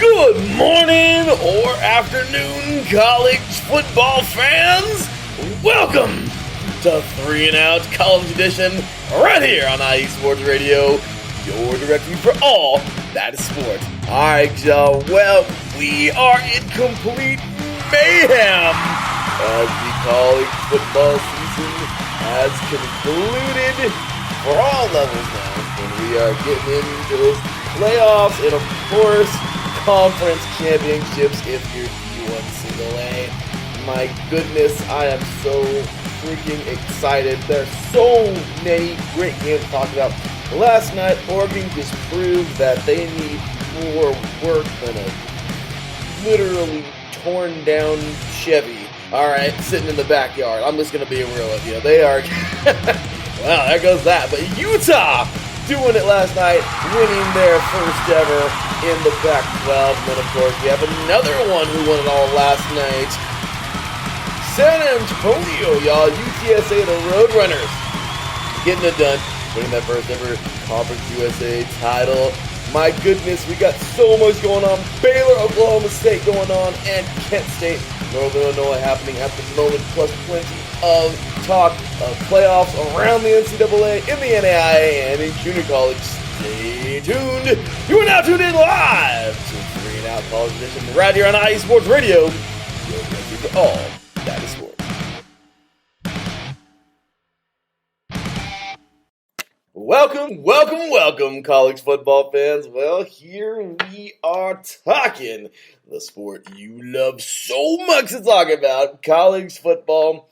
Good morning or afternoon, college football fans. Welcome to 3 and Out College Edition right here on IE Sports Radio, your directory for all that is sports. All right, y'all. Well, we are in complete mayhem as the college football season has concluded for all levels now, and we are getting into those playoffs and, of course, conference championships if you're D1 single A. My goodness, I am so freaking excited. There's so many great games to talk about. Last night, Oregon just proved that they need more work than a literally torn down Chevy. Alright, sitting in the backyard. I'm just going to be real with you. They are... Well, there goes that. But Utah doing it last night, winning their first ever in the Pac-12. And then, of course, we have another one who won it all last night. San Antonio, y'all. UTSA, the Roadrunners, getting it done, winning that first ever Conference USA title. My goodness, we got so much going on. Baylor, Oklahoma State going on, and Kent State, Northern Illinois happening at the moment, plus plenty of talk of playoffs around the NCAA, in the NAIA, and in junior college. Stay tuned. You are now tuned in live to 3 and Out College Edition right here on IE Sports Radio. Your country for all that is sports. Welcome, college football fans. Well, here we are talking the sport you love so much to talk about, college football.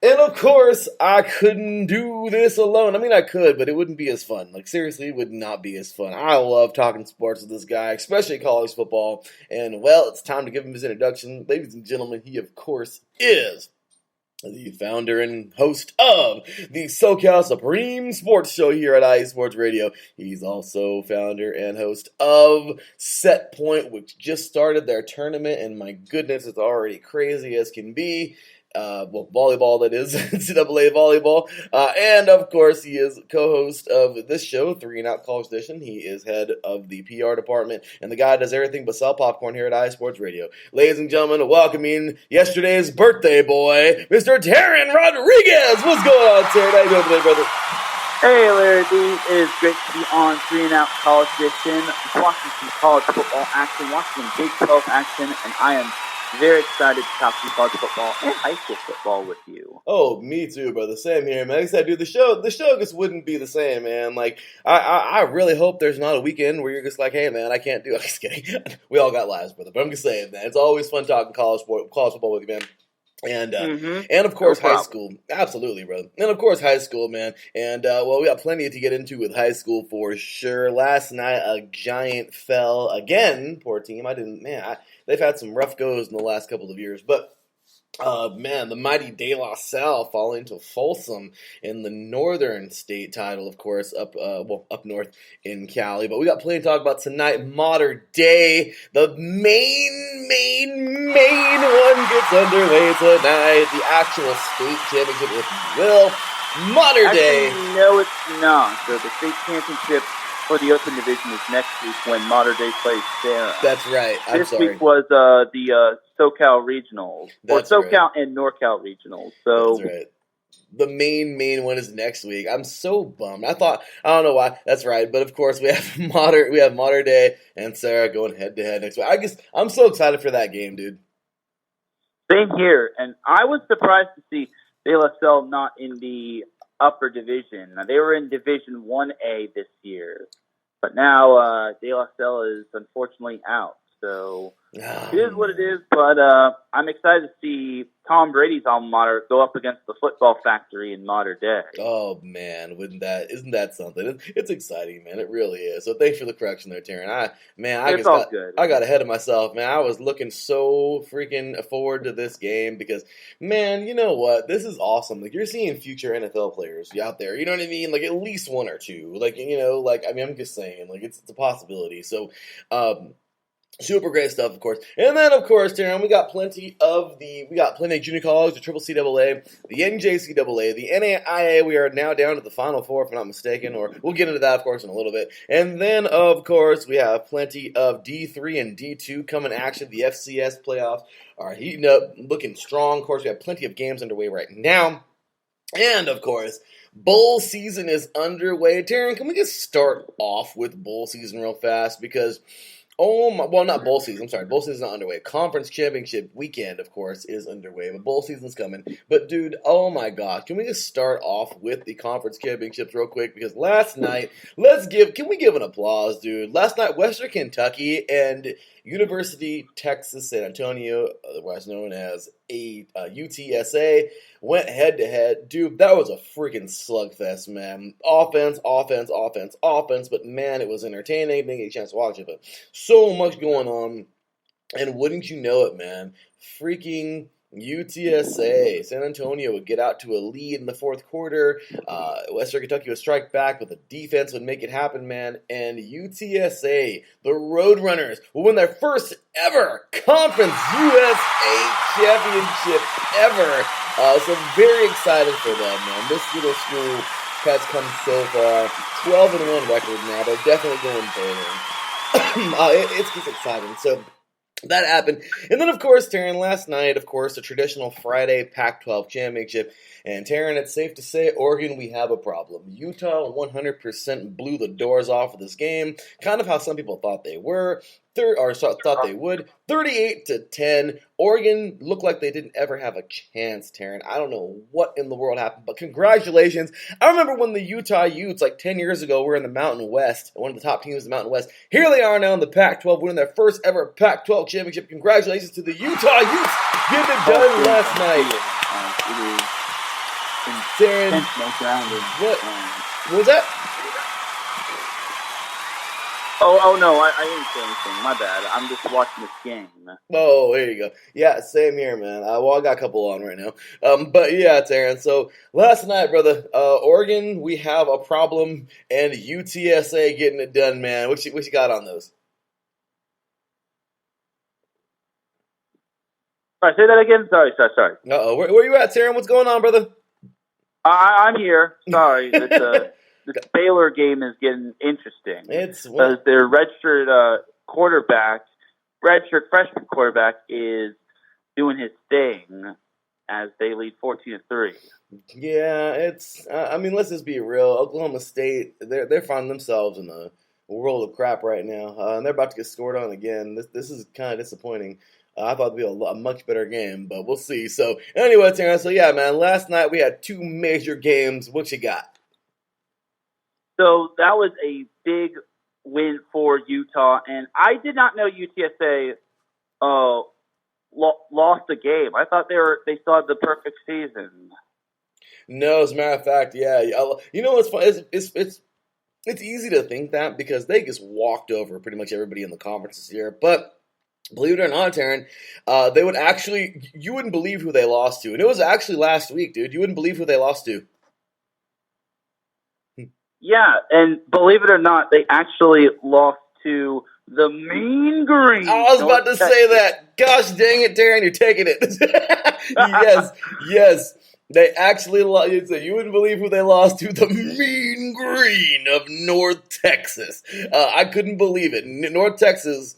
And of course, I couldn't do this alone. I mean, I could, but it wouldn't be as fun. Like, seriously, it would not be as fun. I love talking sports with this guy, especially college football. And, well, it's time to give him his introduction. Ladies and gentlemen, he, of course, is the founder and host of the SoCal Supreme Sports Show here at IE Sports Radio. He's also founder and host of Set Point, which just started their tournament, and my goodness, it's already crazy as can be. Volleyball, that is, NCAA volleyball. And, of course, he is co-host of this show, 3 and Out College Edition. He is head of the PR department, and the guy does everything but sell popcorn here at IE Sports Radio. Ladies and gentlemen, welcoming yesterday's birthday boy, Mr. Taryn Rodriguez. What's going on, Taryn? How you doing today, brother? Hey, Larry D. It is great to be on 3 and Out College Edition, watching some college football action, watching some Big 12 action, and I am very excited to talk some college football and high school football with you. Oh, me too, brother. Same here, man. Like I said, dude, the show just wouldn't be the same, man. Like, I really hope there's not a weekend where you're just like, hey, man, I can't do it. I'm just kidding. We all got lives, brother. But I'm just saying, man, it's always fun talking college football with you, man. And of course, high school. Absolutely, brother. And of course, high school, man. And, we got plenty to get into with high school for sure. Last night, a giant fell again. Poor team. They've had some rough goes in the last couple of years. But, the mighty De La Salle falling to Folsom in the Northern State title, of course, up north in Cali. But we got plenty to talk about tonight. Modern Day, the main one gets underway tonight. The actual state championship, if you will. Modern Day. No, it's not. So the state championship for the Open Division is next week when Modern Day plays Sarah. That's right. This week was the SoCal Regionals. That's or SoCal right. and NorCal Regionals. So that's right. The main one is next week. I'm so bummed. I don't know why. That's right. But of course we have Modern Day and Sarah going head to head next week. I'm so excited for that game, dude. Same here. And I was surprised to see De La Salle not in the upper division. Now, they were in Division 1A this year, but now De La Salle is unfortunately out. So it is what it is, but I'm excited to see Tom Brady's alma mater go up against the Football Factory in Modern Day. Oh man, isn't that something? It's exciting, man. It really is. So thanks for the correction there, Taryn. I got ahead of myself, man. I was looking so freaking forward to this game because, man, you know what? This is awesome. Like, you're seeing future NFL players out there. You know what I mean? Like, at least one or two. Like, I'm just saying, like, it's a possibility. So, Super great stuff, of course. And then, of course, Taryn, we got plenty of junior college, the Triple CAA, the NJCAA, the NAIA. We are now down to the Final Four, if I'm not mistaken, or we'll get into that, of course, in a little bit. And then, of course, we have plenty of D3 and D2 coming action. The FCS playoffs are heating up, looking strong. Of course, we have plenty of games underway right now. And, of course, bowl season is underway. Taryn, can we just start off with bowl season real fast? Because not bowl season. I'm sorry, bowl season's not underway. Conference championship weekend, of course, is underway, but bowl season's coming. But dude, oh my gosh, can we just start off with the conference championships real quick? Because last night, can we give an applause, dude? Last night, Western Kentucky and University Texas San Antonio, otherwise known as UTSA, went head-to-head. Dude, that was a freaking slugfest, man. Offense, but man, it was entertaining. Didn't get a chance to watch it, but so much going on. And wouldn't you know it, man, freaking UTSA, San Antonio would get out to a lead in the fourth quarter. Western Kentucky would strike back, but the defense would make it happen, man. And UTSA, the Roadrunners, will win their first ever Conference USA championship ever. So very excited for them, man. This little school has come so far. 12-1 record now. They're definitely going bowling. It's just exciting. So that happened. And then, of course, Taryn, last night, of course, the traditional Friday Pac-12 championship. And, Taryn, it's safe to say, Oregon, we have a problem. Utah 100% blew the doors off of this game, kind of how some people thought they were, thought they would. 38-10. Oregon looked like they didn't ever have a chance, Taryn. I don't know what in the world happened, but congratulations. I remember when the Utah Utes, like 10 years ago, were in the Mountain West, one of the top teams in the Mountain West. Here they are now in the Pac-12, winning their first ever Pac-12 championship. Congratulations to the Utah Utes. Getting it done last night. Taryn, what was that? Oh no, I didn't say anything. My bad. I'm just watching this game. Oh, there you go. Yeah, same here, man. I got a couple on right now. But yeah, Taryn. So last night, brother, Oregon, we have a problem, and UTSA getting it done, man. What you got on those? Sorry, say that again. Sorry. Uh-oh. Where you at, Taryn? What's going on, brother? I'm here. Sorry. The Baylor game is getting interesting. Because their redshirt freshman quarterback is doing his thing as they lead 14-3. Yeah, it's. Let's just be real. Oklahoma State, they're finding themselves in a world of crap right now, and they're about to get scored on again. This is kind of disappointing. I thought it'd be a much better game, but we'll see. So anyway, Taryn. So yeah, man. Last night we had two major games. What you got? So that was a big win for Utah, and I did not know UTSA lost the game. I thought they still had the perfect season. No, as a matter of fact, yeah. You know what's fun? It's easy to think that because they just walked over pretty much everybody in the conference this year, but believe it or not, Taryn, they would actually, you wouldn't believe who they lost to. And it was actually last week, dude. You wouldn't believe who they lost to. Yeah, and believe it or not, they actually lost to the Mean Green. I was about to say that. Gosh dang it, Taryn, you're taking it. Yes. They actually lost. You wouldn't believe who they lost to. The Mean Green of North Texas. I couldn't believe it. North Texas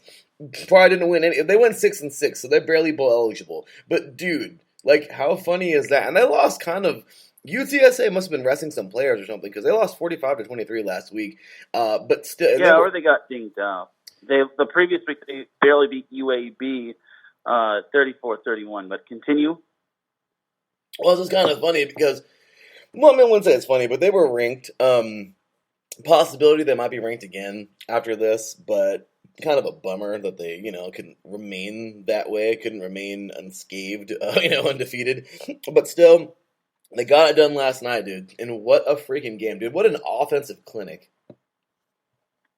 probably didn't win any. They went 6-6, so they're barely bowl eligible. But dude, like, how funny is that? And they lost kind of. UTSA must have been resting some players or something because they lost 45-23 last week. But still, or they got dinged up. The previous week they barely beat UAB 34-31. But continue. Well, it's just kind of funny because, well, I wouldn't say it's funny, but they were ranked. Possibility they might be ranked again after this, but kind of a bummer that they, couldn't remain that way, couldn't remain unscathed, undefeated. But still. They got it done last night, dude. And what a freaking game, dude. What an offensive clinic.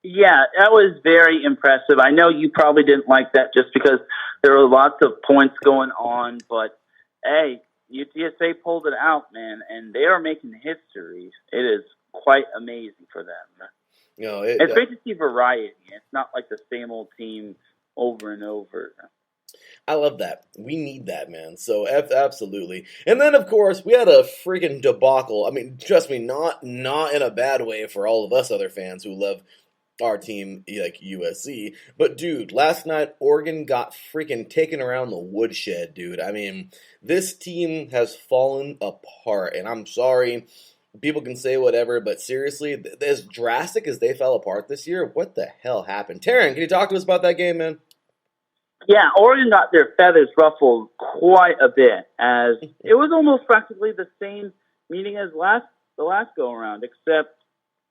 Yeah, that was very impressive. I know you probably didn't like that just because there were lots of points going on. But, hey, UTSA pulled it out, man. And they are making history. It is quite amazing for them. It's great to see variety. It's not like the same old team over and over. I love that. We need that, man. So absolutely. And then of course we had a freaking debacle. I mean, trust me, not in a bad way for all of us other fans who love our team like USC. But dude, last night Oregon got freaking taken around the woodshed, dude. I mean, this team has fallen apart, and I'm sorry. People can say whatever, but seriously, as drastic as they fell apart this year, what the hell happened? Taryn, can you talk to us about that game, man? Yeah, Oregon got their feathers ruffled quite a bit, as it was almost practically the same meeting as the last go around, except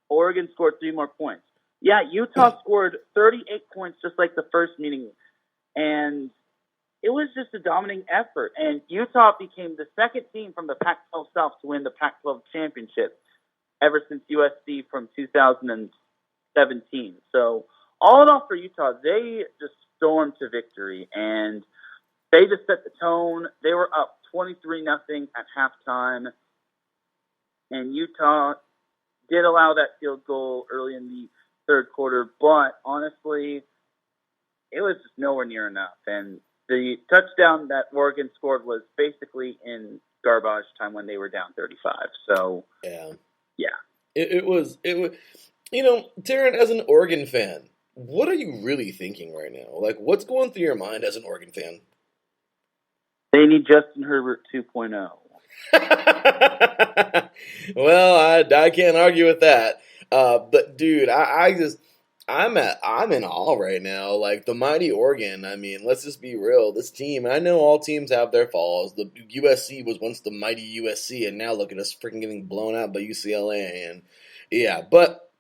Oregon scored 3 more points. Yeah, Utah scored 38 points just like the first meeting, and it was just a dominating effort. And Utah became the second team from the Pac-12 South to win the Pac-12 championship ever since USC from 2017. So all in all for Utah, they just stormed to victory, and they just set the tone. They were up 23-0 at halftime, and Utah did allow that field goal early in the third quarter, but honestly, it was just nowhere near enough. And the touchdown that Oregon scored was basically in garbage time when they were down 35. So, yeah. It was, you know, Taryn, as an Oregon fan, what are you really thinking right now? Like, what's going through your mind as an Oregon fan? They need Justin Herbert 2.0. Well, I can't argue with that. But dude, I'm in awe right now. Like the mighty Oregon. I mean, let's just be real. This team, and I know all teams have their falls. The USC was once the mighty USC, and now look at us freaking getting blown out by UCLA. And yeah, but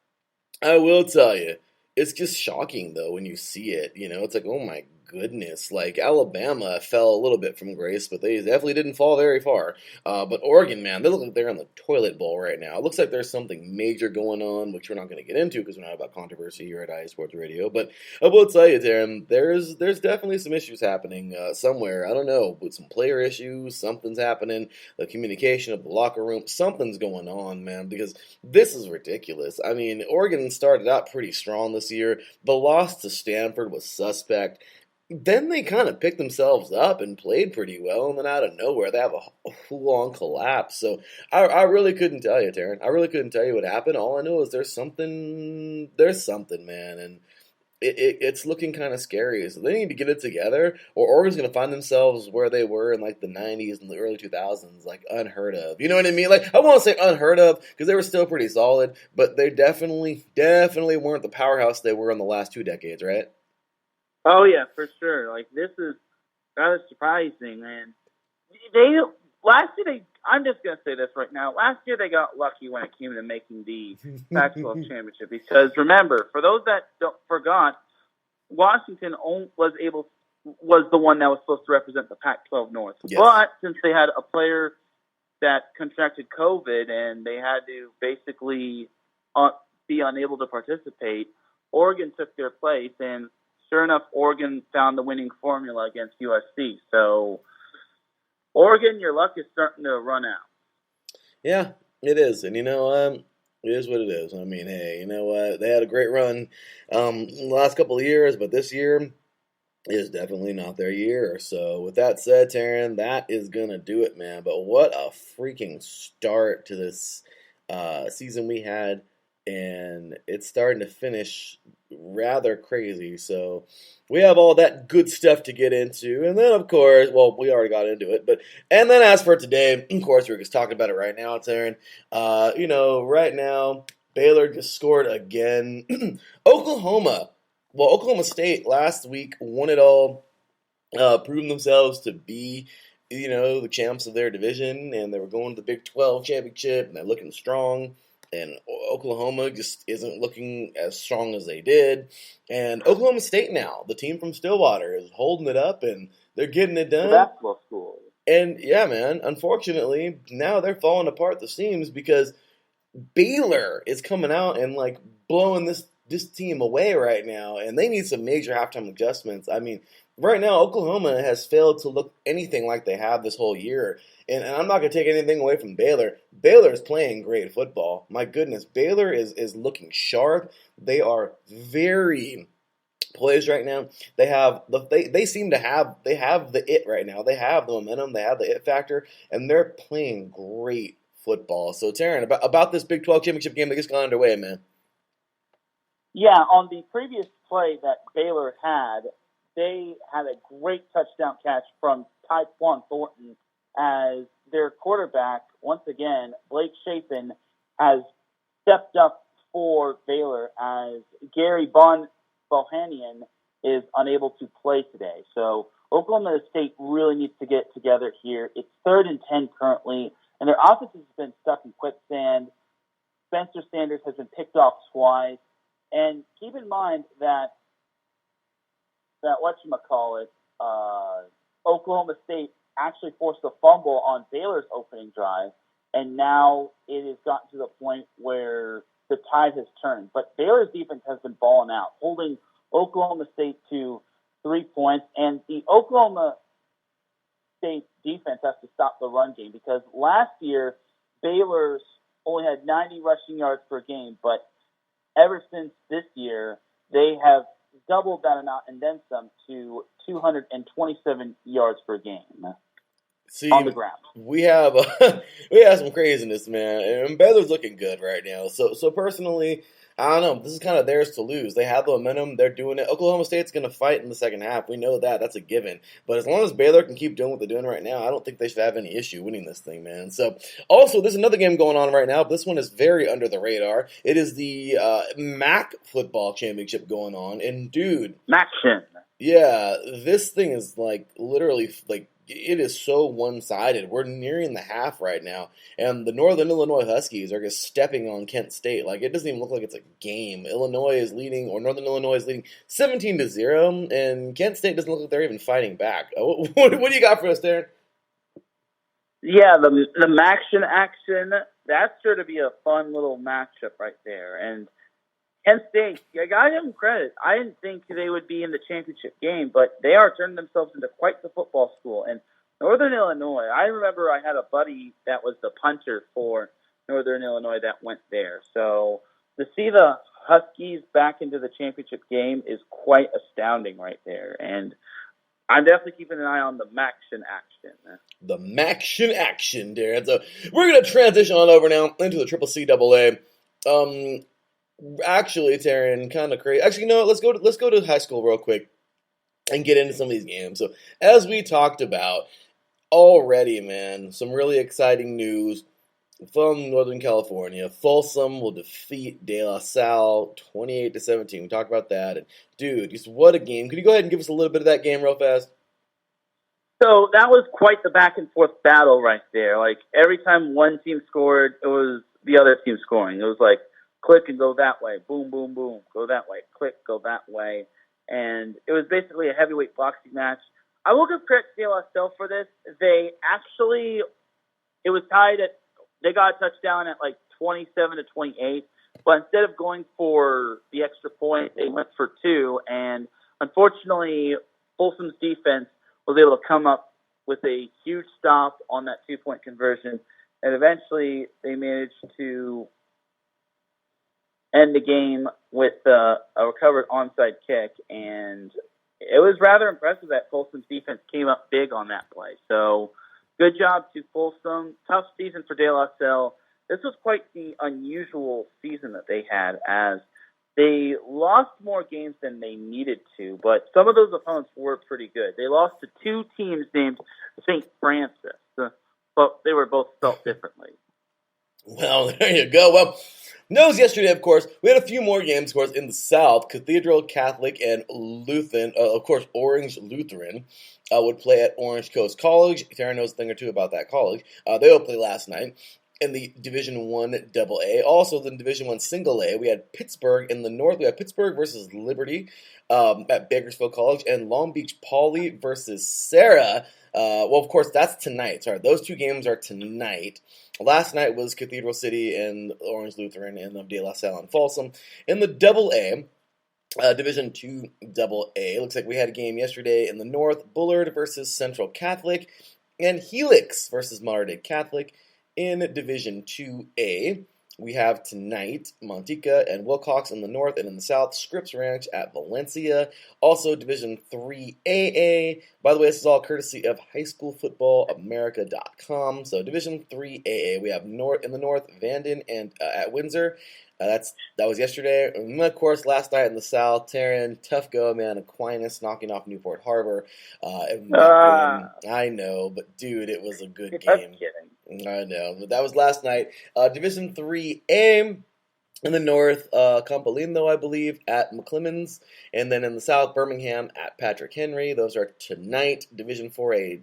I will tell you, it's just shocking though when you see it. You know, it's like, oh my goodness. Like Alabama fell a little bit from grace, but they definitely didn't fall very far. But Oregon, man, they look like they're on the toilet bowl right now. It looks like there's something major going on, which we're not going to get into because we're not about controversy here at IA Sports Radio. But I will tell you, Taryn, there's definitely some issues happening somewhere. I don't know, with some player issues, something's happening. The communication of the locker room, something's going on, man, because this is ridiculous. I mean, Oregon started out pretty strong this year. The loss to Stanford was suspect. Then they kind of picked themselves up and played pretty well, and then out of nowhere, they have a full-on collapse. So I really couldn't tell you, Taryn. I really couldn't tell you what happened. All I know is there's something, man, and it's looking kind of scary. So they need to get it together, or Oregon's going to find themselves where they were in like the 90s and the early 2000s, like unheard of. You know what I mean? Like I won't say unheard of because they were still pretty solid, but they definitely weren't the powerhouse they were in the last 2 decades, right? Oh yeah, for sure. Like this is rather surprising, and I'm just gonna say this right now. Last year they got lucky when it came to making the Pac-12 championship because remember, for those that forgot, Washington was the one that was supposed to represent the Pac-12 North, yes. But since they had a player that contracted COVID and they had to basically be unable to participate, Oregon took their place and. Sure enough, Oregon found the winning formula against USC. So, Oregon, your luck is starting to run out. Yeah, it is. And, you know, it is what it is. I mean, hey, you know what? They had a great run the last couple of years, but this year is definitely not their year. So, with that said, Taryn, that is going to do it, man. But what a freaking start to this season we had. And it's starting to finish rather crazy. So we have all that good stuff to get into. And then, of course, well, we already got into it. And then as for today, of course, we're just talking about it right now, Taryn. You know, right now, Baylor just scored again. Oklahoma State last week won it all, proving themselves to be, you know, the champs of their division. And they were going to the Big 12 championship, and they're looking strong. And Oklahoma just isn't looking as strong as they did. And Oklahoma State now, the team from Stillwater, is holding it up, and they're getting it done. The basketball school. And, yeah, man, unfortunately, now they're falling apart the seams because Baylor is coming out and, like, blowing this team away right now. And they need some major halftime adjustments. I mean, right now, Oklahoma has failed to look anything like they have this whole year. And I'm not going to take anything away from Baylor. Baylor is playing great football. My goodness, Baylor is looking sharp. They are very plays right now. They seem to have the it right now. They have the momentum, they have the it factor, and they're playing great football. So Taryn, about this Big 12 championship game that just got underway, man. Yeah, on the previous play that Baylor had, they had a great touchdown catch from Tyquan Thornton as their quarterback, once again, Blake Chapin, has stepped up for Baylor as Gary Bohanian is unable to play today. So Oklahoma State really needs to get together here. It's 3rd and 10 currently, and their offense has been stuck in quicksand. Spencer Sanders has been picked off twice. And keep in mind that Oklahoma State actually forced a fumble on Baylor's opening drive, and now it has gotten to the point where the tide has turned. But Baylor's defense has been balling out, holding Oklahoma State to 3 points, and the Oklahoma State defense has to stop the run game because last year Baylor's only had 90 rushing yards per game, but ever since this year, they have doubled that amount and then some to 227 yards per game on the ground. We have some craziness, man, and Baylor's looking good right now. So personally, I don't know. This is kind of theirs to lose. They have the momentum. They're doing it. Oklahoma State's going to fight in the second half. We know that. That's a given. But as long as Baylor can keep doing what they're doing right now, I don't think they should have any issue winning this thing, man. So, also, there's another game going on right now. But this one is very under the radar. It is the MAC football championship going on. And, dude. MACtion. Yeah, this thing is, literally, it is so one-sided. We're nearing the half right now, and the Northern Illinois Huskies are just stepping on Kent State. It doesn't even look like it's a game. Northern Illinois is leading 17-0, and Kent State doesn't look like they're even fighting back. What do you got for us, Darren? Yeah, the MACtion action, that's sure to be a fun little matchup right there, and Kent State, I got to give them credit. I didn't think they would be in the championship game, but they are turning themselves into quite the football school. And Northern Illinois, I remember I had a buddy that was the punter for Northern Illinois that went there. So to see the Huskies back into the championship game is quite astounding right there. And I'm definitely keeping an eye on the MACtion action. The MACtion action, Darren. So we're going to transition on over now into the Triple CAA. Actually, Taryn, kind of crazy. Actually, you know what? Let's go to high school real quick and get into some of these games. So, as we talked about already, man, some really exciting news from Northern California. Folsom will defeat De La Salle 28-17. We talked about that, and dude, just what a game! Could you go ahead and give us a little bit of that game real fast? So that was quite the back and forth battle right there. Every time one team scored, it was the other team scoring. It was click and go that way, boom, boom, boom, go that way, click, go that way. And it was basically a heavyweight boxing match. I will give credit to De La Salle for this. It was tied they got a touchdown at 27-28, but instead of going for the extra point, they went for 2. And unfortunately, Folsom's defense was able to come up with a huge stop on that 2-point conversion. And eventually they managed to end the game with a recovered onside kick, and it was rather impressive that Folsom's defense came up big on that play. So, good job to Folsom. Tough season for De La Salle. This was quite the unusual season that they had, as they lost more games than they needed to, but some of those opponents were pretty good. They lost to 2 teams named St. Francis, but they were both spelt differently. Well, there you go. Well, news yesterday, of course, we had a few more games, of course, in the South. Cathedral Catholic and Lutheran, of course, Orange Lutheran would play at Orange Coast College. Taryn knows a thing or two about that college. They will play last night in the Division I AA. Also, the Division I Single A, we had Pittsburgh in the North. We had Pittsburgh versus Liberty at Bakersfield College, and Long Beach Poly versus Sarah. Well, of course, that's tonight. Sorry, those 2 games are tonight. Last night was Cathedral City and Orange Lutheran and De La Salle and Folsom. In the Double A, Division II AA, looks like we had a game yesterday in the North. Bullard versus Central Catholic, and Helix versus Modern Day Catholic in Division 2A. we have tonight Montica and Wilcox in the north, and in the south, Scripps Ranch at Valencia. Also, Division 3AA. By the way, this is all courtesy of highschoolfootballamerica.com. So, Division 3AA, we have in the north, Vanden and at Windsor. That was yesterday. And of course, last night in the south, Taryn, tough go, man. Aquinas knocking off Newport Harbor. I know, but dude, it was a good game. I know, but that was last night. Division 3A in the north, Campolindo, I believe, at McClemens. And then in the south, Birmingham at Patrick Henry. Those are tonight. Division 4A.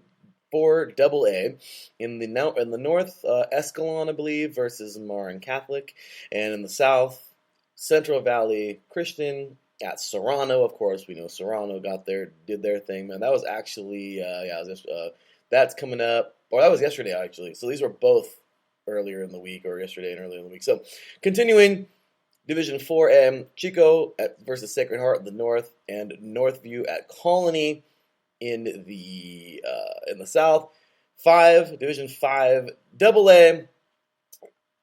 4AA. In the north, Escalon, I believe, versus Marin Catholic. And in the south, Central Valley Christian at Serrano. Of course, we know Serrano did their thing, man. That was actually, that's coming up. Or that was yesterday, actually. So these were both earlier in the week, or yesterday and earlier in the week. So continuing, Division 4M, Chico versus Sacred Heart in the north, and Northview at Colony in the south. Division 5 AA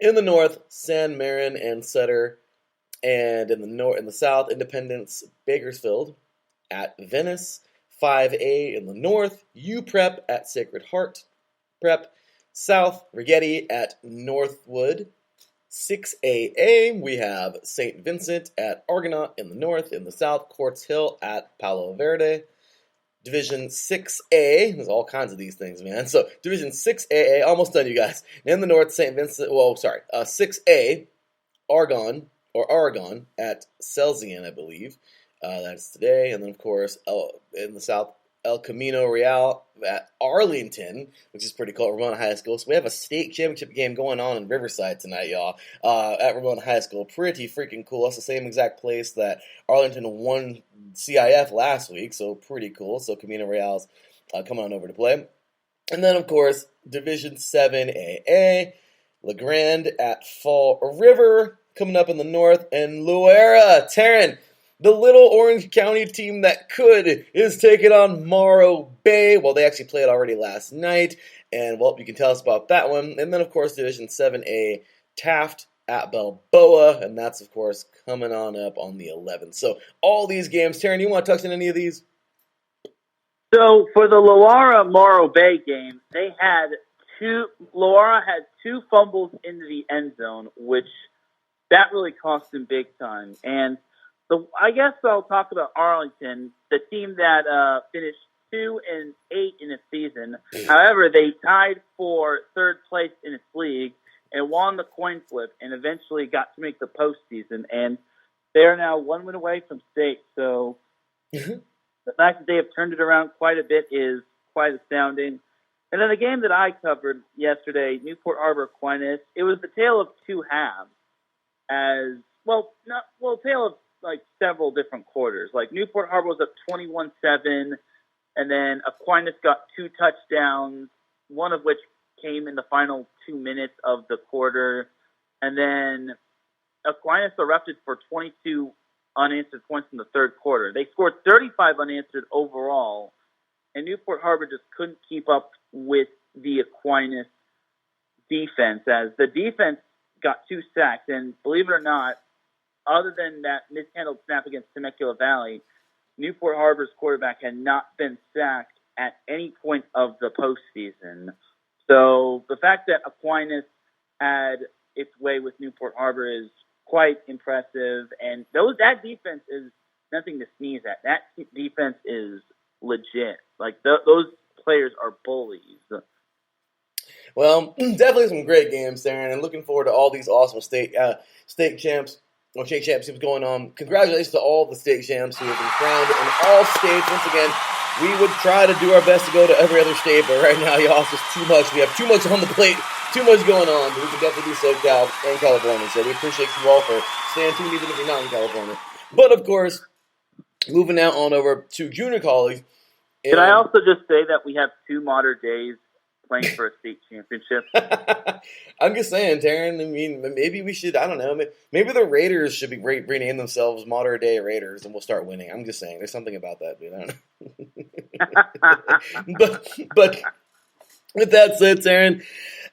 in the north, San Marin and Sutter, and in the south, Independence Bakersfield at Venice. 5A in the north, UPrep at Sacred Heart Prep. South, Rigetti at Northwood. 6AA, we have St. Vincent at Argonaut in the north. In the south, Quartz Hill at Palo Verde. Division 6A, there's all kinds of these things, man. So, Division 6AA, almost done, you guys. In the north, St. Vincent, 6A, Aragon at Celsian, I believe. That's today. And then, of course, in the south, El Camino Real at Arlington, which is pretty cool, at Ramona High School. So we have a state championship game going on in Riverside tonight, y'all, at Ramona High School. Pretty freaking cool. That's the same exact place that Arlington won CIF last week, so pretty cool. So Camino Real's coming on over to play. And then, of course, Division 7AA, LeGrand at Fall River, coming up in the north, and Loera, Taryn, the little Orange County team that could, is taking on Morro Bay. Well, they actually played already last night, and, well, you can tell us about that one. And then, of course, Division 7A, Taft at Balboa, and that's, of course, coming on up on the 11th. So, all these games. Taryn, you want to touch on any of these? So, for the Loara-Morro Bay game, Loara had two fumbles into the end zone, which that really cost them big time. And I guess I'll talk about Arlington, the team that finished 2-8 in its season. However, they tied for third place in its league and won the coin flip and eventually got to make the postseason. And they are now 1 win away from state. So the fact that they have turned it around quite a bit is quite astounding. And then the game that I covered yesterday, Newport Harbor Aquinas, it was the tale of two halves. Tale of like several different quarters. Like Newport Harbor was up 21-7, and then Aquinas got 2 touchdowns, one of which came in the final 2 minutes of the quarter. And then Aquinas erupted for 22 unanswered points in the third quarter. They scored 35 unanswered overall, and Newport Harbor just couldn't keep up with the Aquinas defense, as the defense got 2 sacks. And believe it or not, other than that mishandled snap against Temecula Valley, Newport Harbor's quarterback had not been sacked at any point of the postseason. So the fact that Aquinas had its way with Newport Harbor is quite impressive. And that defense is nothing to sneeze at. That defense is legit. Like, those players are bullies. Well, definitely some great games, Taryn, and looking forward to all these awesome state championships going on. Congratulations to all the state champs who have been crowned in all states. Once again, we would try to do our best to go to every other state, but right now, y'all, it's just too much. We have too much on the plate, too much going on, but we can definitely do SoCal and California. So we appreciate you all for staying tuned, even if you're not in California. But, of course, moving now on over to junior college. Can I also just say that we have 2 modern days playing for a state championship? I'm just saying, Taryn, I mean, maybe we should, I don't know, maybe the Raiders should be rename themselves Modern Day Raiders and we'll start winning. I'm just saying, there's something about that, dude. I don't know. but with that said, Taryn,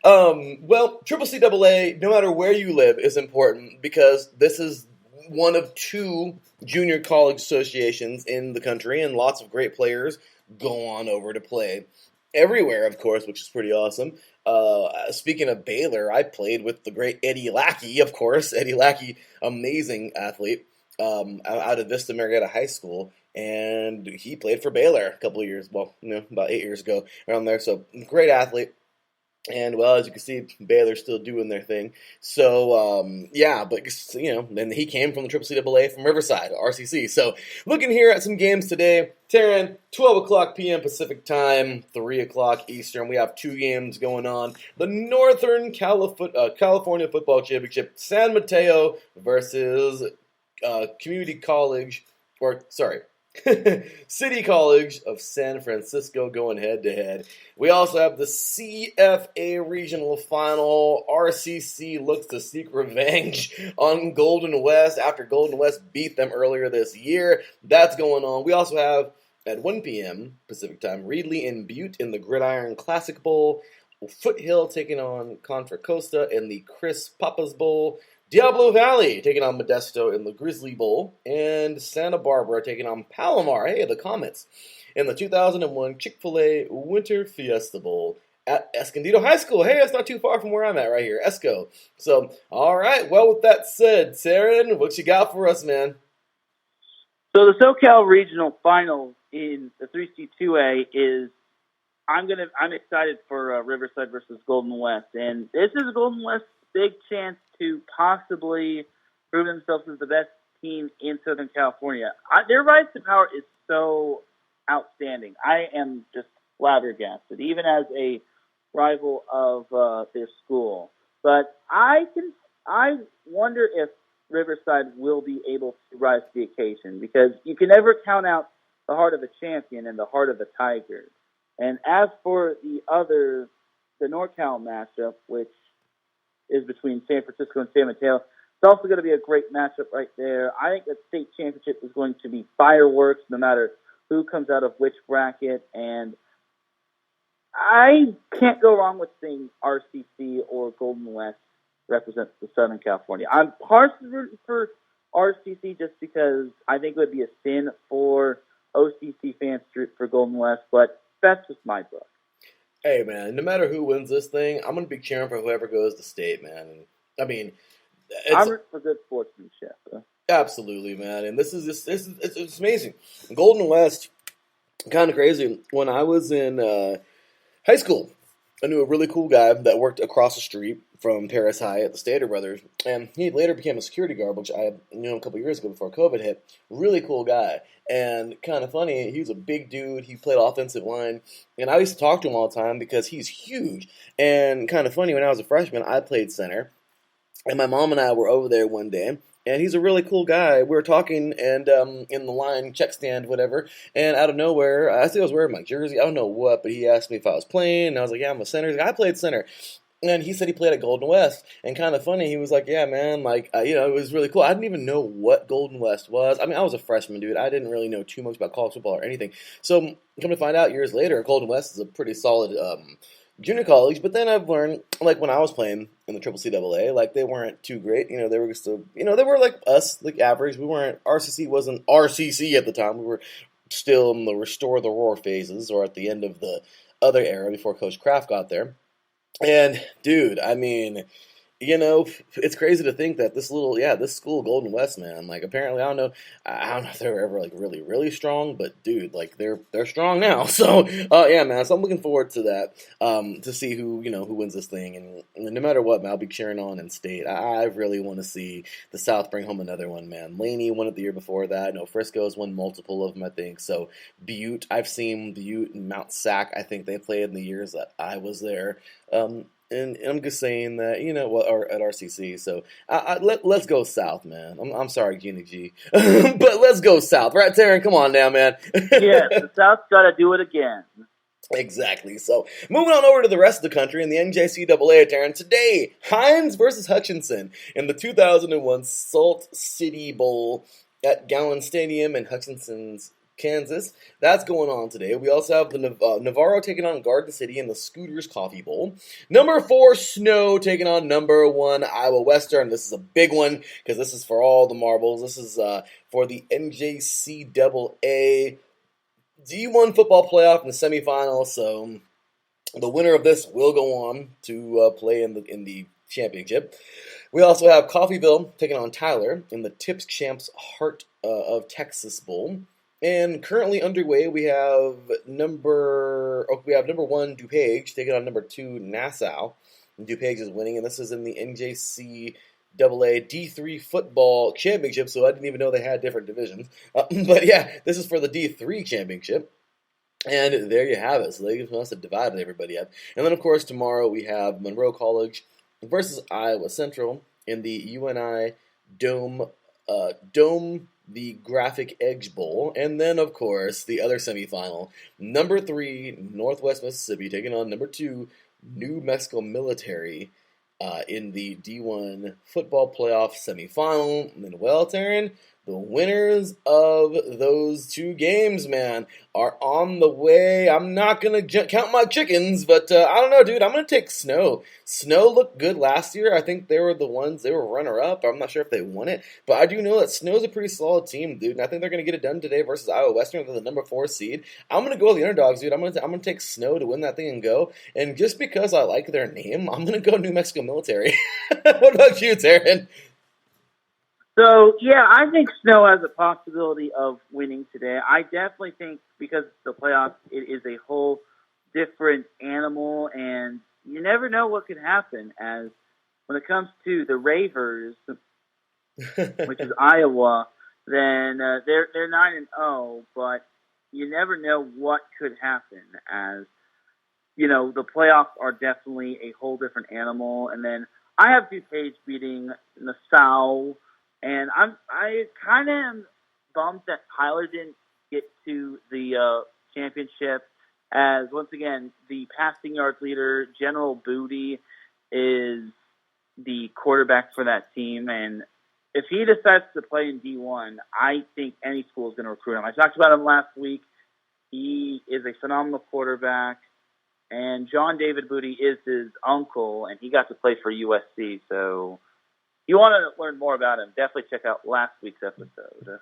Well, Triple CAA, no matter where you live, is important because this is one of two junior college associations in the country, and lots of great players go on over to play everywhere, of course, which is pretty awesome. Speaking of Baylor, I played with the great Eddie Lackey, of course. Eddie Lackey, amazing athlete, out of Vista Marietta High School, and he played for Baylor a couple of years, well, about 8 years ago, around there. So, great athlete. And, well, as you can see, Baylor's still doing their thing. So, yeah, but, then he came from the Triple CAA from Riverside, RCC. So, looking here at some games today, Taryn, 12 o'clock p.m. Pacific Time, 3 o'clock Eastern. We have two games going on. The Northern California Football Championship, San Mateo versus Community College, City College of San Francisco going head-to-head. We also have the CFA Regional Final. RCC looks to seek revenge on Golden West after Golden West beat them earlier this year. That's going on. We also have, at 1 p.m. Pacific Time, Reedley and Butte in the Gridiron Classic Bowl. Foothill taking on Contra Costa in the Chris Pappas Bowl. Diablo Valley taking on Modesto in the Grizzly Bowl, and Santa Barbara taking on Palomar, the Comets, in the 2001 Chick-fil-A Winter Fiesta Bowl at Escondido High School. Hey, that's not too far from where I'm at right here, Esco. So, all right, well, with that said, Taryn, what you got for us, man? So the SoCal Regional Finals in the 3C2A is, I'm excited for Riverside versus Golden West, and this is Golden West's big chance to possibly prove themselves as the best team in Southern California. Their rise to power is so outstanding. I am just flabbergasted, even as a rival of their school. But I wonder if Riverside will be able to rise to the occasion, because you can never count out the heart of a champion and the heart of a tiger. And as for the NorCal matchup, which is between San Francisco and San Mateo, it's also going to be a great matchup right there. I think that state championship is going to be fireworks no matter who comes out of which bracket. And I can't go wrong with seeing RCC or Golden West represent the Southern California. I'm partially rooting for RCC just because I think it would be a sin for OCC fans to root for Golden West, but that's just my book. Hey, man, no matter who wins this thing, I'm going to be cheering for whoever goes to state, man. And, I mean, I'm rooting for good sportsmanship. Absolutely, man. And it's amazing. Golden West, kind of crazy. When I was in high school, I knew a really cool guy that worked across the street from Paris High at the Stater Brothers, and he later became a security guard, which I knew a couple years ago before COVID hit. Really cool guy, and kind of funny. He was a big dude. He played offensive line, and I used to talk to him all the time because he's huge. And kind of funny, when I was a freshman, I played center, and my mom and I were over there one day. And he's a really cool guy. We were talking, and in the line, check stand, whatever, and out of nowhere, I think I was wearing my jersey, I don't know what, but he asked me if I was playing, and I was like, yeah, I'm a center. He's like, I played center. And he said he played at Golden West, and kind of funny, he was like, yeah, man, it was really cool. I didn't even know what Golden West was. I mean, I was a freshman, dude. I didn't really know too much about college football or anything. So, come to find out, years later, Golden West is a pretty solid junior college, but then I've learned, when I was playing in the Triple CAA, they weren't too great. They were just, they were like us, average. RCC wasn't RCC at the time. We were still in the restore the roar phases, or at the end of the other era before Coach Kraft got there. And, dude, I mean, it's crazy to think that this school, Golden West, man, apparently, I don't know if they were ever, really, really strong, but, dude, they're strong now. So, yeah, man, so I'm looking forward to that, to see who wins this thing. And no matter what, man, I'll be cheering on in state. I really want to see the South bring home another one, man. Laney won it the year before that. Frisco's won multiple of them, I think. So, Butte, I've seen Butte and Mount Sac, I think they played in the years that I was there. And I'm just saying that, or at RCC. So let's go South, man. I'm sorry, Gina G, but let's go South, right, Taryn? Come on now, man. Yeah, the South's got to do it again. Exactly. So moving on over to the rest of the country in the NJCAA, Taryn. Today, Hines versus Hutchinson in the 2001 Salt City Bowl at Gallon Stadium in Hutchinson's Kansas. That's going on today. We also have the Navarro taking on Garden City in the Scooters Coffee Bowl. Number 4, Snow taking on number 1, Iowa Western. This is a big one because this is for all the marbles. This is for the NJCAA D1 football playoff in the semifinals. So the winner of this will go on to play in the championship. We also have Coffeeville taking on Tyler in the Tips Champs Heart of Texas Bowl. And currently underway, we have number 1 DuPage taking on number 2 Nassau. And DuPage is winning, and this is in the NJCAA D3 football championship. So I didn't even know they had different divisions. But yeah, this is for the D3 championship. And there you have it. So they must have divided everybody up. And then, of course, tomorrow we have Monroe College versus Iowa Central in the UNI Dome the Graphic Edge Bowl. And then, of course, the other semifinal, number 3 Northwest Mississippi taking on number 2 New Mexico Military in the D1 football playoff semifinal. And then, well, Taryn, the winners of those 2 games, man, are on the way. I'm not going to count my chickens, but I don't know, dude. I'm going to take Snow. Snow looked good last year. I think they were runner-up. I'm not sure if they won it, but I do know that Snow's a pretty solid team, dude, and I think they're going to get it done today versus Iowa Western. They're the number 4 seed. I'm going to go with the underdogs, dude. I'm going to take Snow to win that thing and go, and just because I like their name, I'm going to go New Mexico Military. What about you, Taryn? So, yeah, I think Snow has a possibility of winning today. I definitely think because it's the playoffs, it is a whole different animal, and you never know what could happen. As when it comes to the Ravers, which is Iowa, then they're 9-0, but you never know what could happen. As you know, the playoffs are definitely a whole different animal. And then I have DuPage beating Nassau. And I kind of am bummed that Tyler didn't get to the championship, as once again the passing yards leader, General Booty, is the quarterback for that team. And if he decides to play in D1, I think any school is going to recruit him. I talked about him last week. He is a phenomenal quarterback, and John David Booty is his uncle, and he got to play for USC. So you want to learn more about him, definitely check out last week's episode.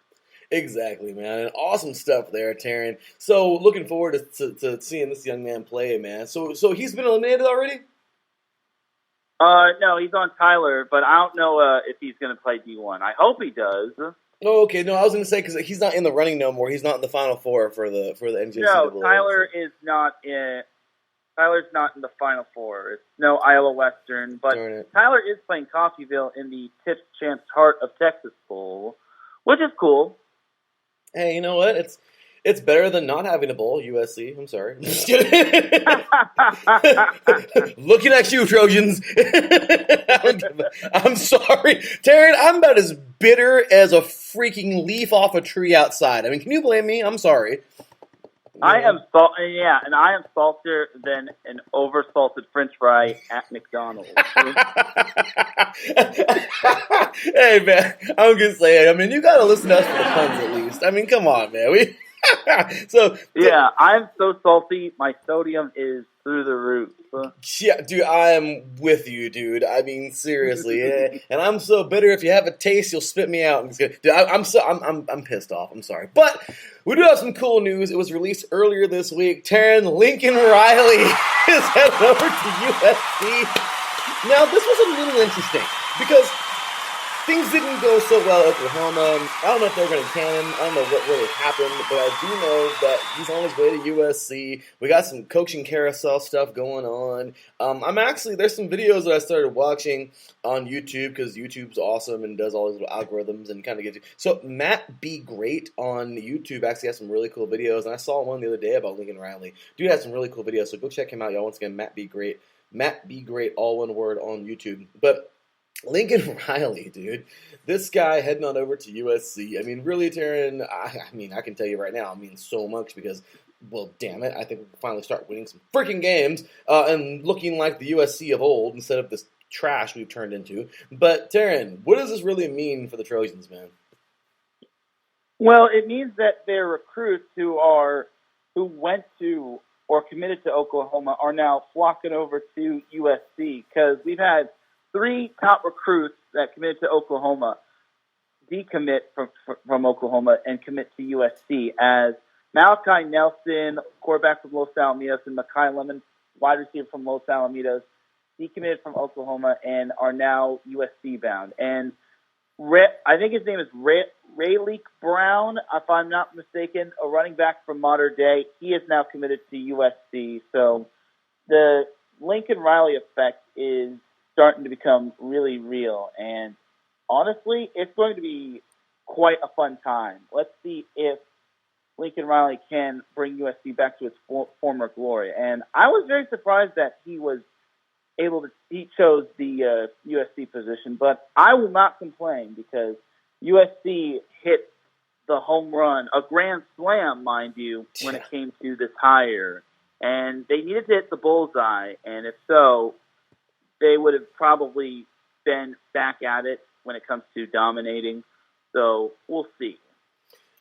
Exactly, man. And awesome stuff there, Taryn. So looking forward to seeing this young man play, man. So he's been eliminated already? No, he's on Tyler, but I don't know if he's going to play D1. I hope he does. Oh, okay. No, I was going to say because he's not in the running no more. He's not in the Final Four for the NJCAA. No, Tyler is not in. Tyler's not in the Final Four. It's no Iowa Western, but Tyler is playing Coffeeville in the Tips Champs Heart of Texas Bowl, which is cool. Hey, you know what? It's better than not having a bowl, USC. I'm sorry. Just kidding. Looking at you, Trojans. I'm sorry. Taryn, I'm about as bitter as a freaking leaf off a tree outside. I mean, can you blame me? I'm sorry. I am saltier than an over-salted French fry at McDonald's. Hey, man, I'm gonna say it. I mean, you gotta listen to us for the puns at least. I mean, come on, man. Yeah, I'm so salty. My sodium is through the roof. Yeah, dude, I am with you, dude. I mean, seriously, and I'm so bitter. If you have a taste, you'll spit me out. Dude, I'm pissed off. I'm sorry, but we do have some cool news. It was released earlier this week. Taryn, Lincoln Riley is headed over to USC. Now, this was a little interesting because things didn't go so well at Oklahoma. I don't know if they're going to can him. I don't know what really happened, but I do know that he's on his way to USC. We got some coaching carousel stuff going on. There's some videos that I started watching on YouTube because YouTube's awesome and does all these little algorithms and kind of gives you. So Matt Be Great on YouTube actually has some really cool videos, and I saw one the other day about Lincoln Riley. Dude has some really cool videos, so go check him out, y'all. Once again, Matt Be Great. Matt Be Great, all one word on YouTube. But Lincoln Riley, dude. This guy heading on over to USC. I mean, really, Taryn, I can tell you right now, I mean so much because, well, damn it, I think we can finally start winning some freaking games and looking like the USC of old instead of this trash we've turned into. But, Taryn, what does this really mean for the Trojans, man? Well, it means that their recruits who went to or committed to Oklahoma are now flocking over to USC because we've had 3 top recruits that committed to Oklahoma decommit from Oklahoma and commit to USC as Malachi Nelson, quarterback from Los Alamitos, and Makai Lemon, wide receiver from Los Alamitos, decommitted from Oklahoma and are now USC bound. And I think his name is Rayleigh Brown, if I'm not mistaken, a running back from Mater Dei. He is now committed to USC. So the Lincoln Riley effect is starting to become really real. And honestly, it's going to be quite a fun time. Let's see if Lincoln Riley can bring USC back to its former glory. And I was very surprised that he chose the USC position, but I will not complain because USC hit the home run, a grand slam, mind you, when it came to this hire. And they needed to hit the bullseye, and if so, they would have probably been back at it when it comes to dominating. So we'll see.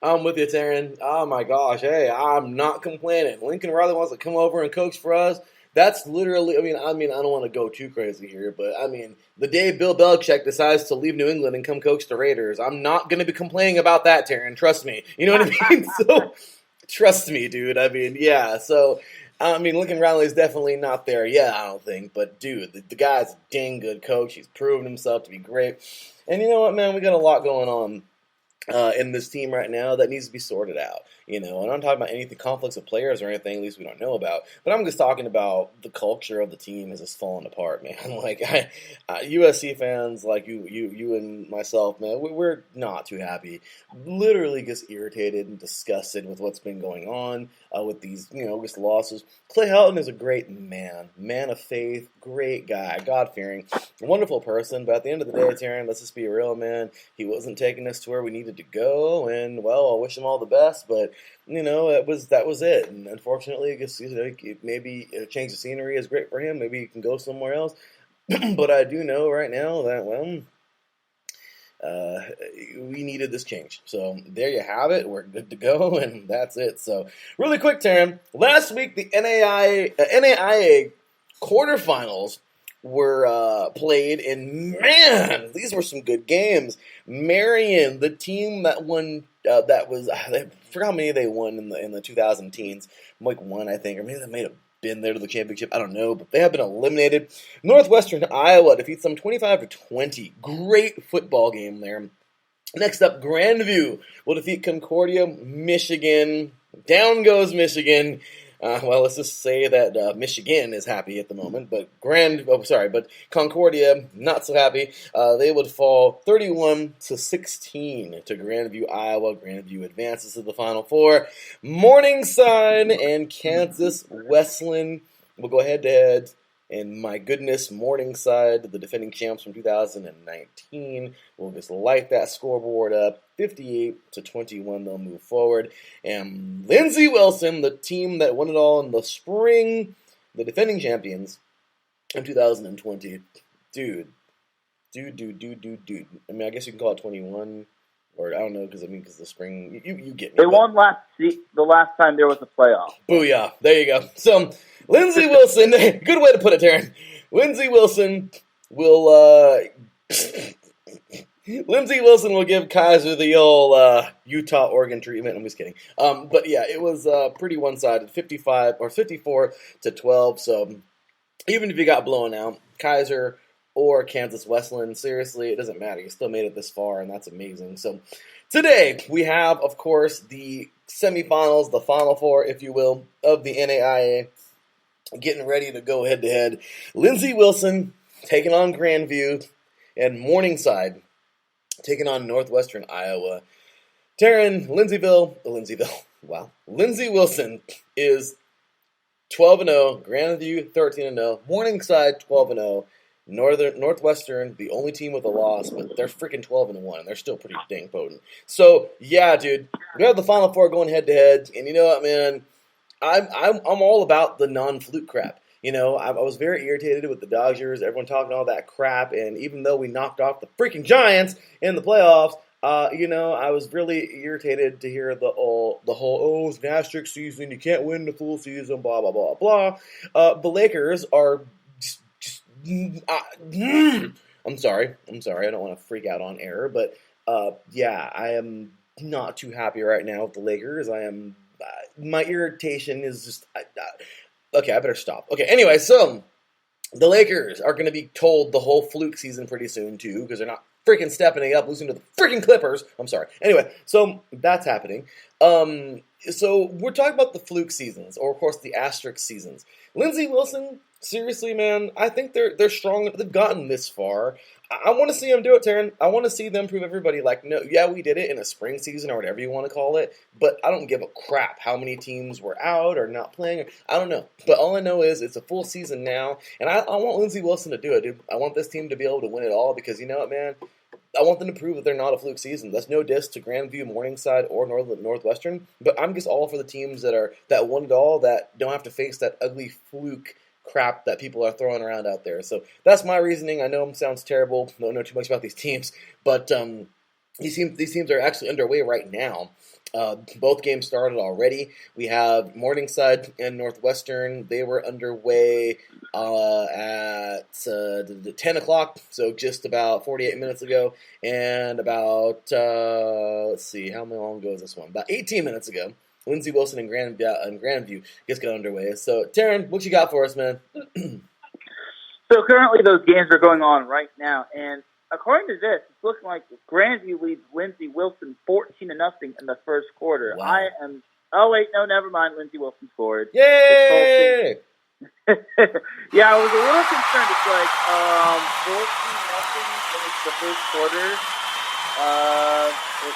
I'm with you, Taryn. Oh my gosh, hey, I'm not complaining. Lincoln Riley wants to come over and coach for us. That's literally, I mean, I don't want to go too crazy here, but I mean, the day Bill Belichick decides to leave New England and come coach the Raiders, I'm not going to be complaining about that, Taryn. Trust me. You know what I mean? So, trust me, dude. I mean, yeah. So, I mean, Lincoln Riley is definitely not there yet, I don't think. But, dude, the guy's a dang good coach. He's proven himself to be great. And you know what, man? We got a lot going on in this team right now that needs to be sorted out, you know. And I'm not talking about anything, conflicts of players or anything, at least we don't know about. But I'm just talking about the culture of the team is just falling apart, man. Like, USC fans, like you and myself, man, we're not too happy. Literally just irritated and disgusted with what's been going on with these, you know, just losses. Clay Helton is a great man of faith, great guy, God-fearing, wonderful person. But at the end of the day, Taryn, let's just be real, man. He wasn't taking us to where we needed to go, and well, I wish him all the best, but you know, that was it. And unfortunately, I guess, you know, maybe a change of scenery is great for him. Maybe he can go somewhere else. But I do know right now that we needed this change. So there you have it. We're good to go, and that's it. So really quick, Taryn. Last week, the NAIA quarterfinals were played, and man, these were some good games. Marion, the team that won, I forgot how many they won in the 2000 teens, like one, I think, or maybe they may have been there to the championship. I don't know, but they have been eliminated. Northwestern Iowa defeats them 25-20. Great football game there. Next up, Grandview will defeat Concordia, Michigan. Down goes Michigan. Well, let's just say that Michigan is happy at the moment, but Concordia not so happy. They would fall 31-16 to Grandview, Iowa. Grandview advances to the Final Four. Morningside and Kansas Wesleyan will go head-to-head. And my goodness, Morningside, the defending champs from 2019, will just light that scoreboard up. 58-21, they'll move forward. And Lindsey Wilson, the team that won it all in the spring, the defending champions in 2020. Dude. I mean, I guess you can call it 21, or I don't know, because the spring, you get me. They won the last time there was a playoff. Booyah. There you go. So, Lindsey Wilson, good way to put it, Taryn. Lindsey Wilson will give Kaiser the old Utah-Oregon treatment. I'm just kidding. But yeah, it was pretty one-sided, 54-12. So even if you got blown out, Kaiser or Kansas Wesleyan, seriously, it doesn't matter. You still made it this far, and that's amazing. So today we have, of course, the semifinals, the Final Four, if you will, of the NAIA. Getting ready to go head-to-head. Lindsey Wilson taking on Grandview, and Morningside taking on Northwestern Iowa. Taryn, Lindsey Wilson is 12-0, Grandview 13-0, Morningside 12-0, Northwestern, the only team with a loss, but they're freaking 12-1, and they're still pretty dang potent. So, yeah, dude, we have the Final Four going head-to-head, and you know what, man? I'm all about the non-fluke crap. You know, I was very irritated with the Dodgers, everyone talking all that crap, and even though we knocked off the freaking Giants in the playoffs, I was really irritated to hear the whole, oh, it's an asterisk season, you can't win the full season, blah, blah, blah, blah. The Lakers are I'm sorry, I don't want to freak out on air, but yeah, I am not too happy right now with the Lakers. I am, my irritation is just, okay, I better stop. Okay, anyway, so the Lakers are going to be told the whole fluke season pretty soon, too, because they're not freaking stepping it up, losing to the freaking Clippers. I'm sorry. Anyway, so that's happening. So we're talking about the fluke seasons, or of course the asterisk seasons. Lindsey Wilson, seriously, man, I think they're strong. They've gotten this far. I want to see them do it, Taryn. I want to see them prove everybody, like, no, yeah, we did it in a spring season or whatever you want to call it, but I don't give a crap how many teams were out or not playing. I don't know. But all I know is it's a full season now, and I want Lindsey Wilson to do it, dude. I want this team to be able to win it all because, you know what, man? I want them to prove that they're not a fluke season. That's no diss to Grandview, Morningside, or Northwestern, but I'm just all for the teams that won it all, that don't have to face that ugly fluke crap that people are throwing around out there. So that's my reasoning. I know it sounds terrible. Don't know too much about these teams, but these teams are actually underway right now. Both games started already. We have Morningside and Northwestern. They were underway at 10 o'clock, so just about 48 minutes ago. And about, let's see, how long ago is this one? About 18 minutes ago. Lindsey Wilson and Grandview gets got underway. So, Taryn, what you got for us, man? So currently those games are going on right now, and according to this, it's looking like Grandview leads Lindsey Wilson 14-0 in the first quarter. Wow. Oh wait, no, never mind. Lindsey Wilson scored. Yay! Yeah, I was a little concerned. It's like 14-0 finished the first quarter.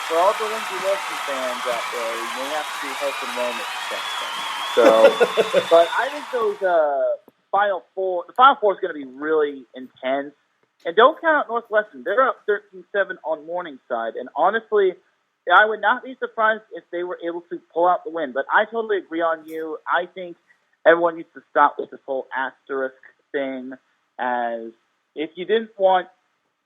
For all the Lindsey Wilson fans out there, you may have to do health enrollment checks. So, but I think those the Final Four is going to be really intense. And don't count out Northwestern. They're up 13-7 on Morningside. And honestly, I would not be surprised if they were able to pull out the win. But I totally agree on you. I think everyone needs to stop with this whole asterisk thing. As if you didn't want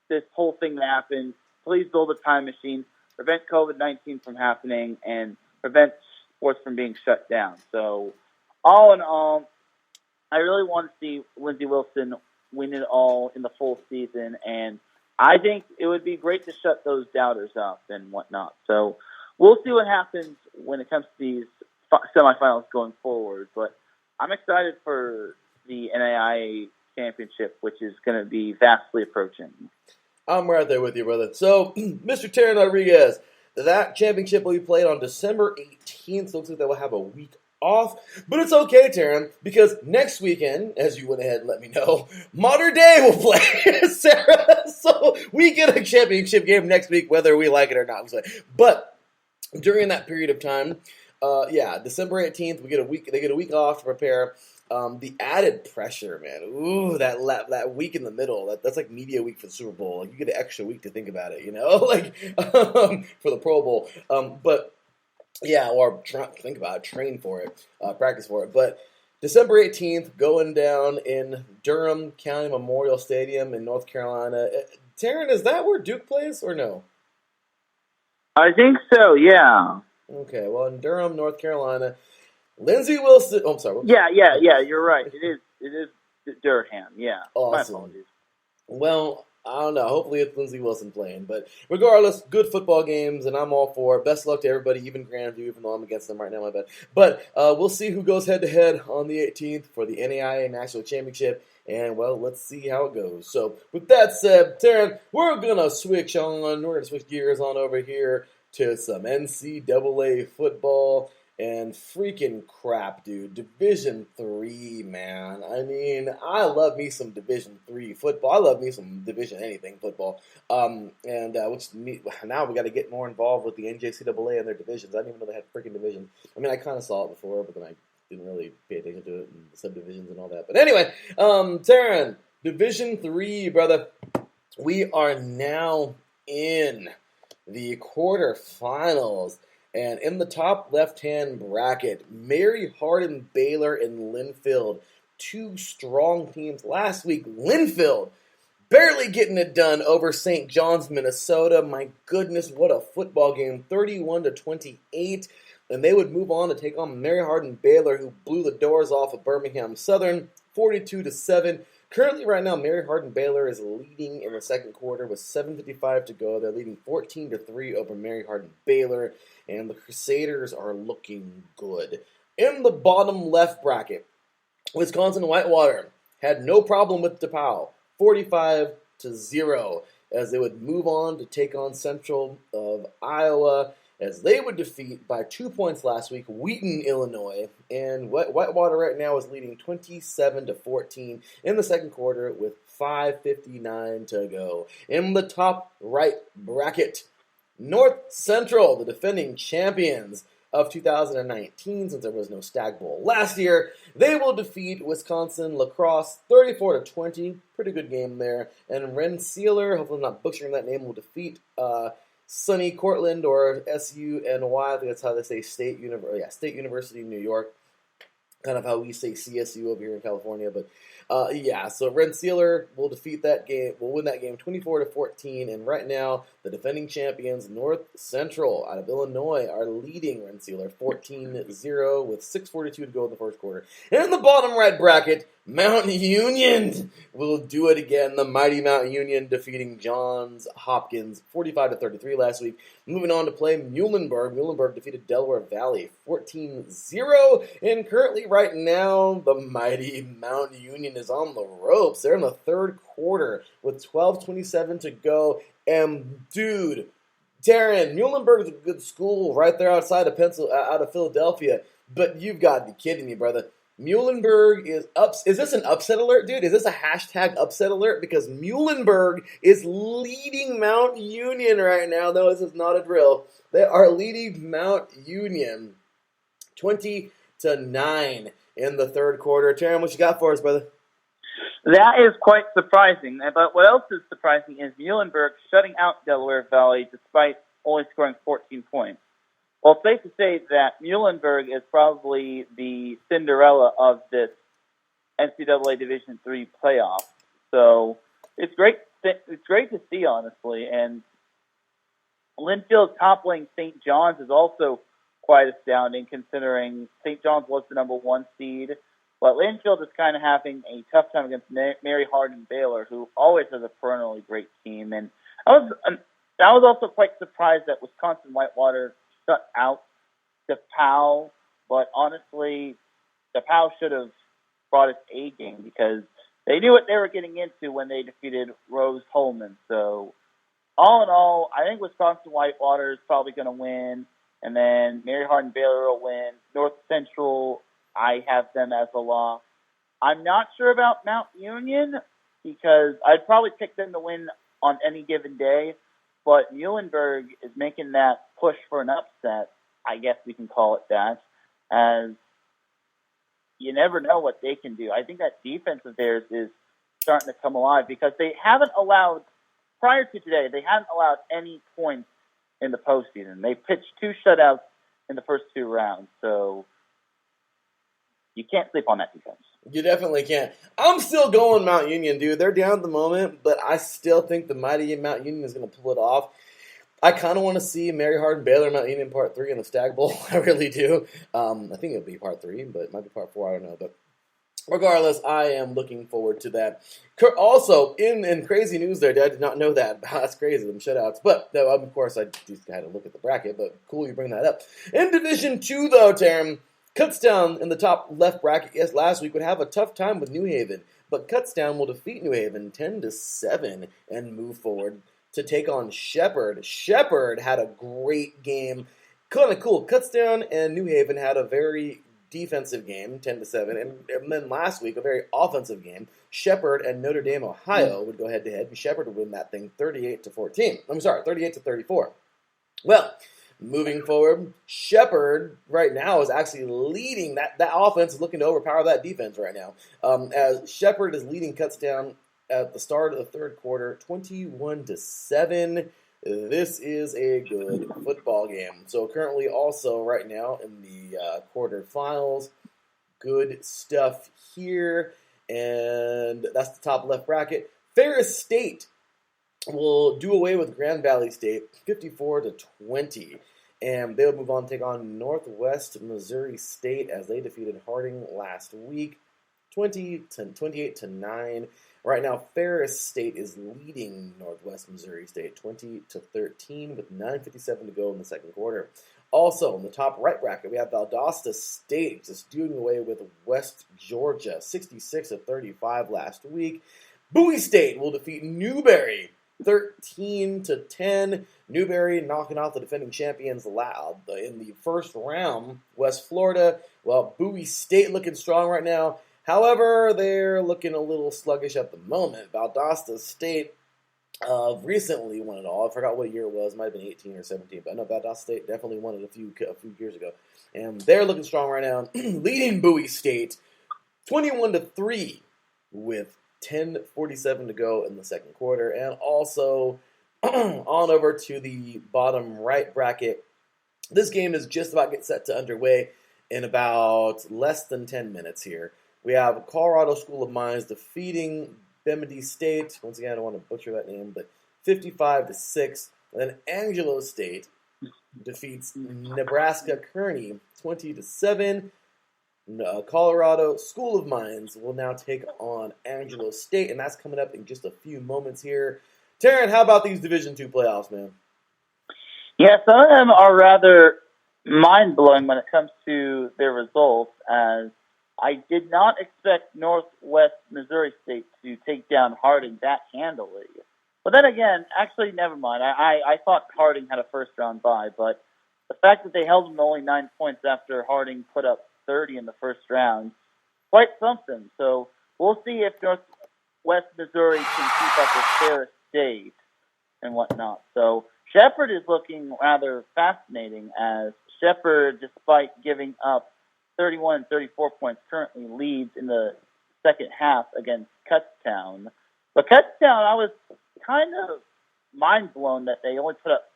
this whole thing to happen, please build a time machine, prevent COVID-19 from happening, and prevent sports from being shut down. So all in all, I really want to see Lindsey Wilson win it all in the full season, and I think it would be great to shut those doubters up and whatnot. So we'll see what happens when it comes to these semifinals going forward, but I'm excited for the NAIA championship, which is going to be vastly approaching. I'm right there with you, brother. So, Mr. Taryn Rodriguez, that championship will be played on December 18th. Looks like they will have a week off, but it's okay, Taryn, because next weekend, as you went ahead and let me know, Modern Day will play, Sarah. So we get a championship game next week, whether we like it or not. But during that period of time, December 18th, we get a week. They get a week off to prepare. The added pressure, man. Ooh, that week in the middle. That's like media week for the Super Bowl. Like, you get an extra week to think about it, like for the Pro Bowl. But yeah, or think about it, train for it, practice for it. But December 18th, going down in Durham County Memorial Stadium in North Carolina. Taryn, is that where Duke plays or no? I think so, yeah. Okay, well, in Durham, North Carolina, Lindsey Wilson. Oh, I'm sorry. Yeah, you're right. It is Durham, yeah. Awesome. My apologies. Well, I don't know. Hopefully it's Lindsey Wilson playing. But regardless, good football games, and I'm all for it. Best of luck to everybody, even Grandview, even though I'm against them right now, my bad. But we'll see who goes head-to-head on the 18th for the NAIA National Championship. And, well, let's see how it goes. So, with that said, Taryn, we're going to switch gears on over here to some NCAA football. And freaking crap, dude. Division III, man. I mean, I love me some Division III football. I love me some Division anything football. Now we got to get more involved with the NJCAA and their divisions. I didn't even know they had freaking divisions. I mean, I kind of saw it before, but then I didn't really pay attention to it and the subdivisions and all that. But anyway, Taryn, Division III, brother. We are now in the quarterfinals. And in the top left-hand bracket, Mary Hardin, Baylor, and Linfield. Two strong teams. Last week, Linfield barely getting it done over St. John's, Minnesota. My goodness, what a football game, 31-28. And they would move on to take on Mary Hardin Baylor, who blew the doors off of Birmingham Southern, 42-7. Currently, right now, Mary Hardin Baylor is leading in the second quarter with 7:55 to go. They're leading 14-3 over Mary Hardin Baylor, and the Crusaders are looking good. In the bottom left bracket, Wisconsin Whitewater had no problem with DePauw, 45-0, as they would move on to take on Central of Iowa, as they would defeat by 2 points last week Wheaton, Illinois, and Whitewater right now is leading 27-14 in the second quarter with 5:59 to go. In the top right bracket, North Central, the defending champions of 2019, since there was no Stag Bowl last year, they will defeat Wisconsin Lacrosse 34-20. Pretty good game there. And Rensselaer, hopefully I'm not butchering that name, will defeat Sunny Cortland, or SUNY. I think that's how they say State University of New York. Kind of how we say CSU over here in California, but so Rensselaer will defeat that game. Will win that game 24-14, and right now the defending champions North Central out of Illinois are leading Rensselaer 14-0 with 6:42 to go in the first quarter. And in the bottom right bracket, Mount Union will do it again. The mighty Mount Union defeating Johns Hopkins 45-33 last week. Moving on to play Muhlenberg. Muhlenberg defeated Delaware Valley 14-0. And currently right now, the mighty Mount Union is on the ropes. They're in the third quarter with 12:27 to go. And dude, Taryn, Muhlenberg is a good school right there outside of Philadelphia. But you've got to be kidding me, brother. Muhlenberg is up. Is this an upset alert, dude? Is this a hashtag upset alert? Because Muhlenberg is leading Mount Union right now. No, this is not a drill. They are leading Mount Union 20-9 in the third quarter. Taryn, what you got for us, brother? That is quite surprising. But what else is surprising is Muhlenberg shutting out Delaware Valley despite only scoring 14 points. Well, it's safe to say that Muhlenberg is probably the Cinderella of this NCAA Division III playoff. So it's great. It's great to see, honestly. And Linfield toppling St. John's is also quite astounding, considering St. John's was the number one seed. But Linfield is kind of having a tough time against Mary Hardin Baylor, who always has a perennially great team. And I was also quite surprised that Wisconsin Whitewater shut out DePauw, but honestly, DePauw should have brought its A game because they knew what they were getting into when they defeated Rose Holman. So, all in all, I think Wisconsin Whitewater is probably going to win, and then Mary Hardin Baylor will win. North Central, I have them as a loss. I'm not sure about Mount Union because I'd probably pick them to win on any given day. But Muhlenberg is making that push for an upset, I guess we can call it that, as you never know what they can do. I think that defense of theirs is starting to come alive because they haven't allowed, prior to today, they haven't allowed any points in the postseason. They pitched 2 shutouts in the first 2 rounds, so you can't sleep on that defense. You definitely can't. I'm still going Mount Union, dude. They're down at the moment, but I still think the mighty Mount Union is going to pull it off. I kind of want to see Mary Hardin Baylor Mount Union Part 3 in the Stag Bowl. I really do. I think it'll be Part 3, but it might be Part 4. I don't know. But regardless, I am looking forward to that. Also, in crazy news there, I did not know that. That's crazy, them shutouts. But, of course, I just had to look at the bracket, but cool you bring that up. In Division 2, though, Taryn, Kutztown in the top left bracket, yes, last week would have a tough time with New Haven, but Kutztown will defeat New Haven 10-7 and move forward to take on Shepherd. Shepherd had a great game. Kind of cool. Kutztown and New Haven had a very defensive game, 10-7, and then last week a very offensive game. Shepherd and Notre Dame, Ohio would go head-to-head, and Shepherd would win that thing 38-34. Well, moving forward, Shepherd right now is actually leading. That offense is looking to overpower that defense right now. As Shepherd is leading Kutztown at the start of the third quarter, 21-7. This is a good football game. So currently also right now in the quarterfinals, good stuff here. And that's the top left bracket. Ferris State will do away with Grand Valley State 54-20. And they'll move on to take on Northwest Missouri State as they defeated Harding last week 28-9. Right now, Ferris State is leading Northwest Missouri State 20-13 with 9:57 to go in the second quarter. Also, in the top right bracket, we have Valdosta State just doing away with West Georgia 66-35 last week. Bowie State will defeat Newberry 13-10. Newberry knocking off the defending champions loud in the first round. West Florida, well, Bowie State looking strong right now. However, they're looking a little sluggish at the moment. Valdosta State recently won it all. I forgot what year it was. It might have been 18 or 17. But I know Valdosta State definitely won it a few years ago. And they're looking strong right now. Leading Bowie State 21-3 with 10:47 to go in the second quarter. And also on over to the bottom right bracket. This game is just about to get set to underway in about less than 10 minutes here. We have Colorado School of Mines defeating Bemidji State. Once again, I don't want to butcher that name, but 55-6. And then Angelo State defeats Nebraska Kearney 20-7. Colorado School of Mines will now take on Angelo State, and that's coming up in just a few moments here. Taryn, how about these Division II playoffs, man? Yeah, some of them are rather mind-blowing when it comes to their results, as I did not expect Northwest Missouri State to take down Harding that handily. But then again, actually, never mind. I thought Harding had a first-round bye, but the fact that they held them to only 9 points after Harding put up 30 in the first round, quite something. So we'll see if Northwest Missouri can keep up with Ferris State and whatnot. So Shepherd is looking rather fascinating, as Shepherd, despite giving up 31 and 34 points, currently leads in the second half against Kutztown. But Kutztown, I was kind of mind blown that they only put up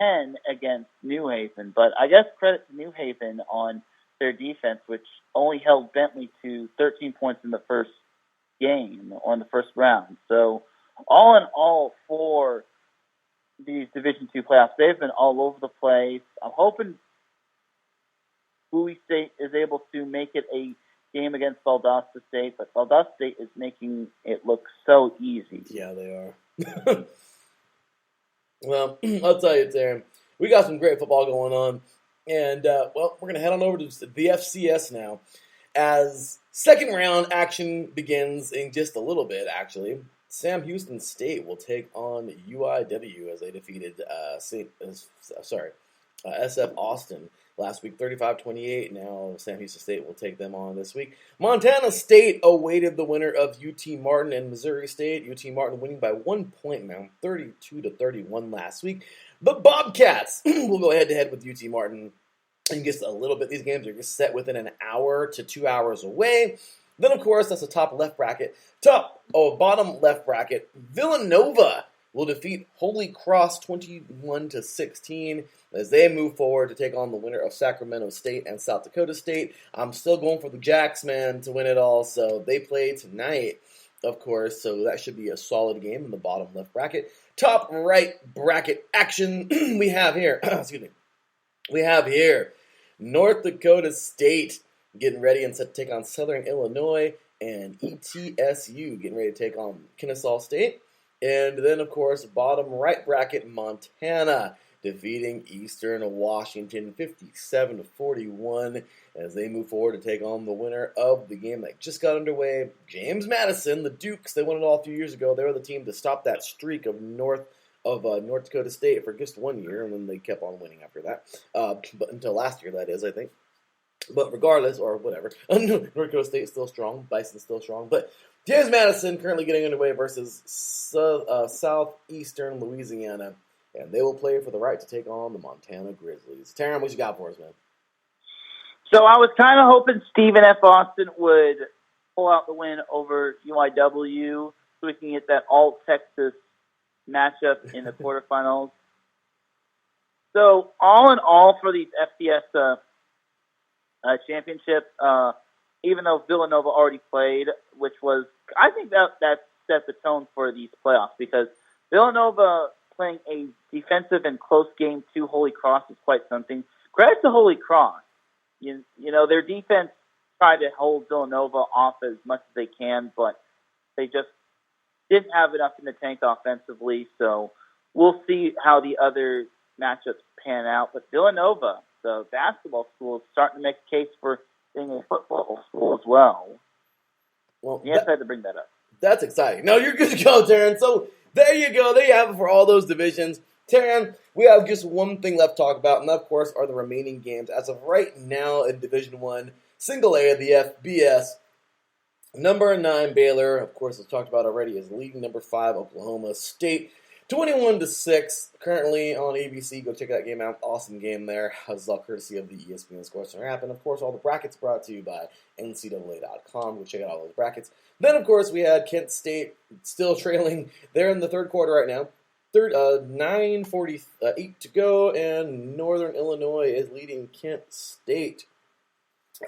10 against New Haven. But I guess credit to New Haven on their defense, which only held Bentley to 13 points in the first game, or in the first round. So all in all, for these Division II playoffs, they've been all over the place. I'm hoping Bowie State is able to make it a game against Valdosta State, but Valdosta State is making it look so easy. Yeah, they are. Well, I'll tell you, Taryn, we got some great football going on. And, well, we're going to head on over to the FCS now, as second round action begins in just a little bit, actually. Sam Houston State will take on UIW as they defeated SF Austin last week, 35-28. Now Sam Houston State will take them on this week. Montana State awaited the winner of UT Martin and Missouri State. UT Martin winning by 1 point now, 32-31 last week. But Bobcats will go head-to-head with UT Martin in just a little bit. These games are just set within an hour to 2 hours away. Then, of course, that's the top left bracket. Bottom left bracket, Villanova will defeat Holy Cross 21-16 as they move forward to take on the winner of Sacramento State and South Dakota State. I'm still going for the Jacks, man, to win it all. So they play tonight, of course. So that should be a solid game in the bottom left bracket. Top right bracket action we have here. Excuse me. We have here North Dakota State getting ready and set to take on Southern Illinois, and ETSU getting ready to take on Kennesaw State. And then, of course, bottom right bracket, Montana defeating Eastern Washington 57-41 as they move forward to take on the winner of the game that just got underway, James Madison, the Dukes. They won it all a few years ago. They were the team to stop that streak of North Dakota State for just 1 year, and then they kept on winning after that. But until last year, that is, I think. But regardless, or whatever, North Dakota State is still strong. Bison's still strong. But James Madison currently getting underway versus Southeastern Louisiana. And they will play for the right to take on the Montana Grizzlies. Taryn, what you got for us, man? So I was kind of hoping Stephen F. Austin would pull out the win over UIW so we can get that all-Texas matchup in the quarterfinals. So all in all for these FCS championship, even though Villanova already played, which was, I think that's set the tone for these playoffs because Villanova playing a defensive and close game to Holy Cross is quite something. Credit to Holy Cross. You know, their defense tried to hold Villanova off as much as they can, but they just didn't have enough in the tank offensively. So we'll see how the other matchups pan out. But Villanova, the basketball school, is starting to make a case for being a football school as well. Well, yes, I had to bring that up. That's exciting. No, you're good to go, Taryn. So there you go. There you have it for all those divisions. Taryn, we have just one thing left to talk about, and that, of course, are the remaining games. As of right now in Division 1, Single A of the FBS, number 9 Baylor, of course, as talked about already, is leading number 5 Oklahoma State, 21-6. Currently on ABC. Go check that game out. Awesome game there. As all courtesy of the ESPN Sports Center app. And of course, all the brackets brought to you by NCAA.com. Go check out all those brackets. Then, of course, we had Kent State still trailing. They're in the third quarter right now. 9:48 to go, and Northern Illinois is leading Kent State.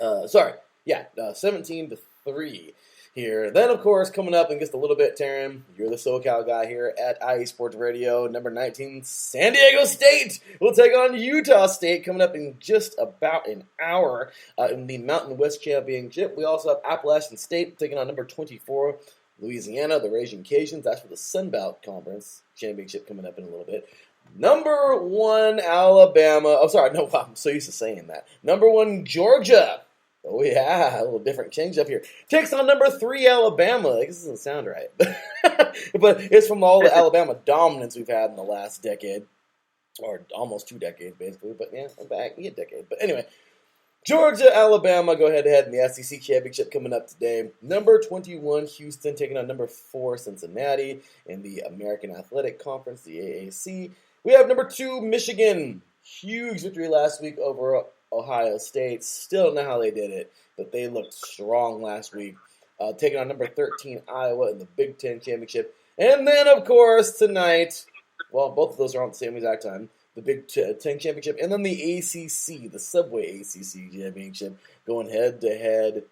17-3 here. Then, of course, coming up in just a little bit, Taryn, you're the SoCal guy here at IE Sports Radio. Number 19, San Diego State will take on Utah State coming up in just about an hour in the Mountain West Championship. We also have Appalachian State taking on number 24, Louisiana, the Raging Cajuns. That's for the Sun Belt Conference Championship coming up in a little bit. Number 1, Alabama. Oh, sorry, no, I'm so used to saying that. Number 1, Georgia. Oh, yeah, a little different change up here. Takes on number 3, Alabama. Like, this doesn't sound right. But it's from all the Alabama dominance we've had in the last decade. Or almost 2 decades, basically. But, yeah, back a decade. But anyway, Georgia, Alabama go head-to-head in the SEC Championship coming up today. Number 21, Houston, taking on number 4, Cincinnati in the American Athletic Conference, the AAC. We have number 2, Michigan. Huge victory last week over Ohio State. Still don't know how they did it, but they looked strong last week. Taking on number 13, Iowa in the Big Ten Championship. And then, of course, tonight, well, both of those are on the same exact time, the Big Ten Championship, and then the ACC, the Subway ACC Championship, going head-to-head.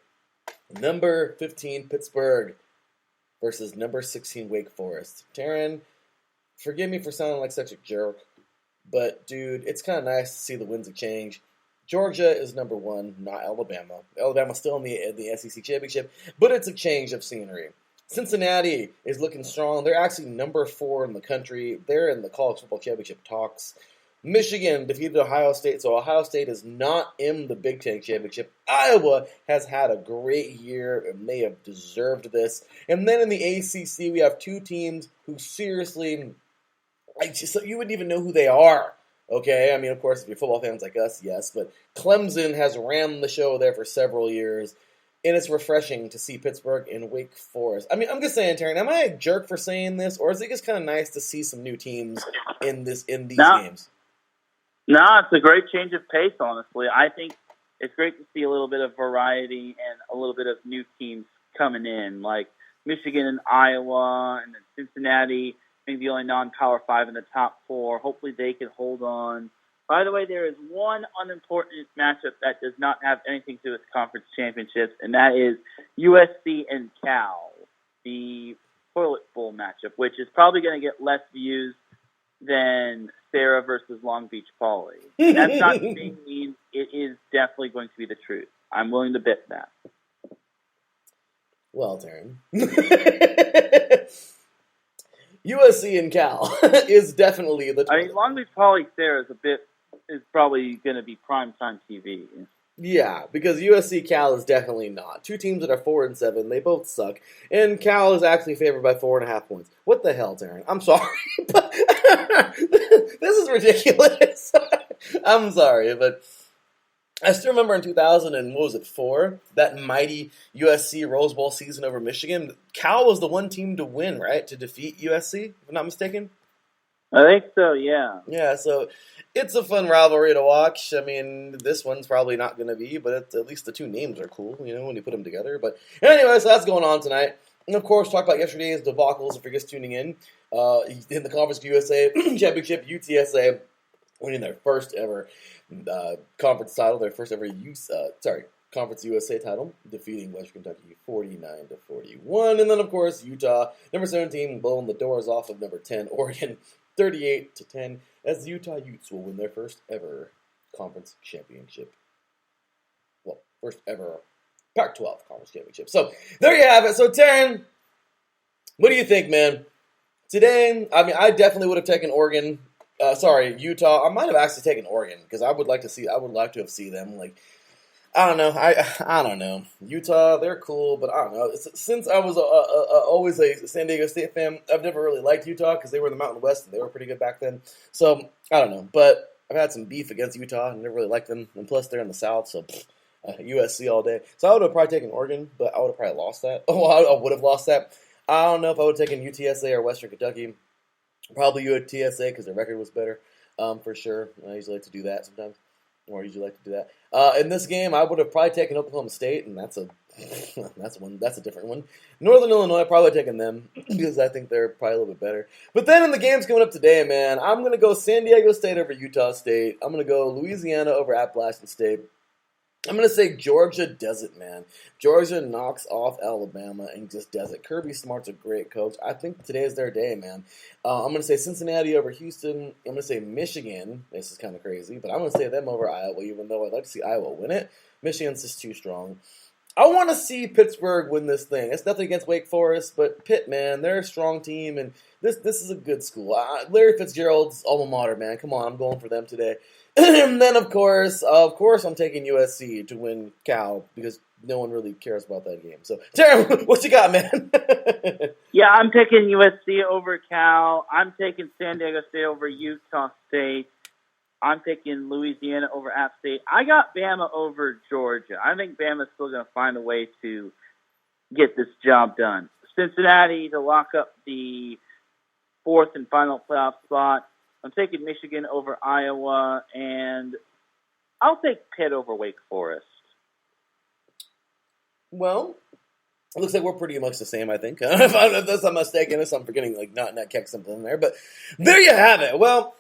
Number 15, Pittsburgh versus number 16, Wake Forest. Taryn, forgive me for sounding like such a jerk, but, dude, it's kind of nice to see the winds of change. Georgia is number 1, not Alabama. Alabama's still in the SEC Championship, but it's a change of scenery. Cincinnati is looking strong. They're actually number 4 in the country. They're in the College Football Championship talks. Michigan defeated Ohio State, so Ohio State is not in the Big Ten Championship. Iowa has had a great year, and they have deserved this. And then in the ACC, we have 2 teams who seriously, you wouldn't even know who they are. Okay, I mean, of course, if you're football fans like us, yes, but Clemson has ran the show there for several years, and it's refreshing to see Pittsburgh and Wake Forest. I mean, I'm just saying, Taryn, am I a jerk for saying this, or is it just kind of nice to see some new teams in these games? No, it's a great change of pace, honestly. I think it's great to see a little bit of variety and a little bit of new teams coming in, like Michigan and Iowa, and then Cincinnati, maybe the only non-Power 5 in the top 4. Hopefully they can hold on. By the way, there is one unimportant matchup that does not have anything to do with conference championships, and that is USC and Cal, the toilet bowl matchup, which is probably going to get less views than Sarah versus Long Beach Poly. That's not being mean. It is definitely going to be the truth. I'm willing to bet that. Well, Taryn. USC and Cal is definitely the. I mean, Long Beach Poly Sarah is probably going to be primetime TV. Yeah, because USC Cal is definitely not. 2 teams that are 4-7, they both suck, and Cal is actually favored by 4.5 points. What the hell, Taryn? I'm sorry, but this is ridiculous. I'm sorry, but I still remember in 2004, that mighty USC Rose Bowl season over Michigan. Cal was the one team to win, right? To defeat USC, if I'm not mistaken? I think so, yeah. Yeah, so it's a fun rivalry to watch. I mean, this one's probably not going to be, but at least the 2 names are cool, when you put them together. But anyway, so that's going on tonight. And of course, talk about yesterday's debacles if you're just tuning in. In the Conference USA Championship, UTSA winning their first ever conference title, their first ever Conference USA title, defeating Western Kentucky 49-41. And then, of course, Utah, number 17, blowing the doors off of number 10, Oregon, 38-10, as the Utah Utes will win their first ever conference championship. Well, first ever Pac-12 conference championship. So, there you have it. So, Taryn, what do you think, man? Today, I mean, I definitely would have taken Utah. I might have actually taken Oregon, because I would like to have seen them, like, I don't know. I don't know. Utah, they're cool, but I don't know. Since I was always a San Diego State fan, I've never really liked Utah because they were in the Mountain West and they were pretty good back then. So, I don't know. But I've had some beef against Utah and never really liked them. And plus, they're in the South, so USC all day. So I would have probably taken Oregon, but I would have probably lost that. Oh, I would have lost that. I don't know if I would have taken UTSA or Western Kentucky. Probably UTSA because their record was better, for sure. I usually like to do that sometimes. Or usually like to do that. In this game, I would have probably taken Oklahoma State, and that's a different one. Northern Illinois, probably taken them because I think they're probably a little bit better. But then in the games coming up today, man, I'm gonna go San Diego State over Utah State. I'm gonna go Louisiana over Appalachian State. I'm going to say Georgia does it, man. Georgia knocks off Alabama and just does it. Kirby Smart's a great coach. I think today is their day, man. I'm going to say Cincinnati over Houston. I'm going to say Michigan. This is kind of crazy, but I'm going to say them over Iowa, even though I'd like to see Iowa win it. Michigan's just too strong. I want to see Pittsburgh win this thing. It's nothing against Wake Forest, but Pitt, man, they're a strong team, and this is a good school. Larry Fitzgerald's alma mater, man. Come on, I'm going for them today. And then, of course, I'm taking USC to win Cal because no one really cares about that game. So, Taryn, what you got, man? Yeah, I'm taking USC over Cal. I'm taking San Diego State over Utah State. I'm taking Louisiana over App State. I got Bama over Georgia. I think Bama's still going to find a way to get this job done. Cincinnati to lock up the fourth and final playoff spot. I'm taking Michigan over Iowa, and I'll take Pitt over Wake Forest. Well, it looks like we're pretty much the same, I think. If that's a mistake, unless I'm forgetting, like, not kick something in there. But there you have it. Well,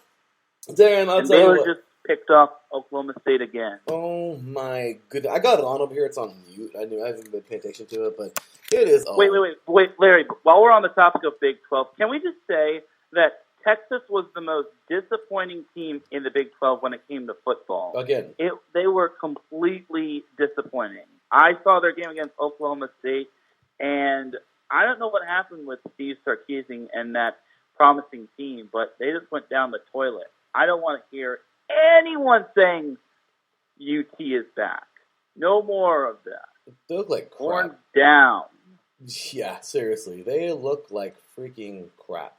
Darren, I'll tell you what. Just picked up Oklahoma State again. Oh, my goodness. I got it on over here. It's on mute. I haven't been paying attention to it, but it is on. Wait, Larry. While we're on the topic of Big 12, can we just say that Texas was the most disappointing team in the Big 12 when it came to football. Again. They were completely disappointing. I saw their game against Oklahoma State, and I don't know what happened with Steve Sarkisian and that promising team, but they just went down the toilet. I don't want to hear anyone saying UT is back. No more of that. They look like crap. Horns down. Yeah, seriously. They look like freaking crap.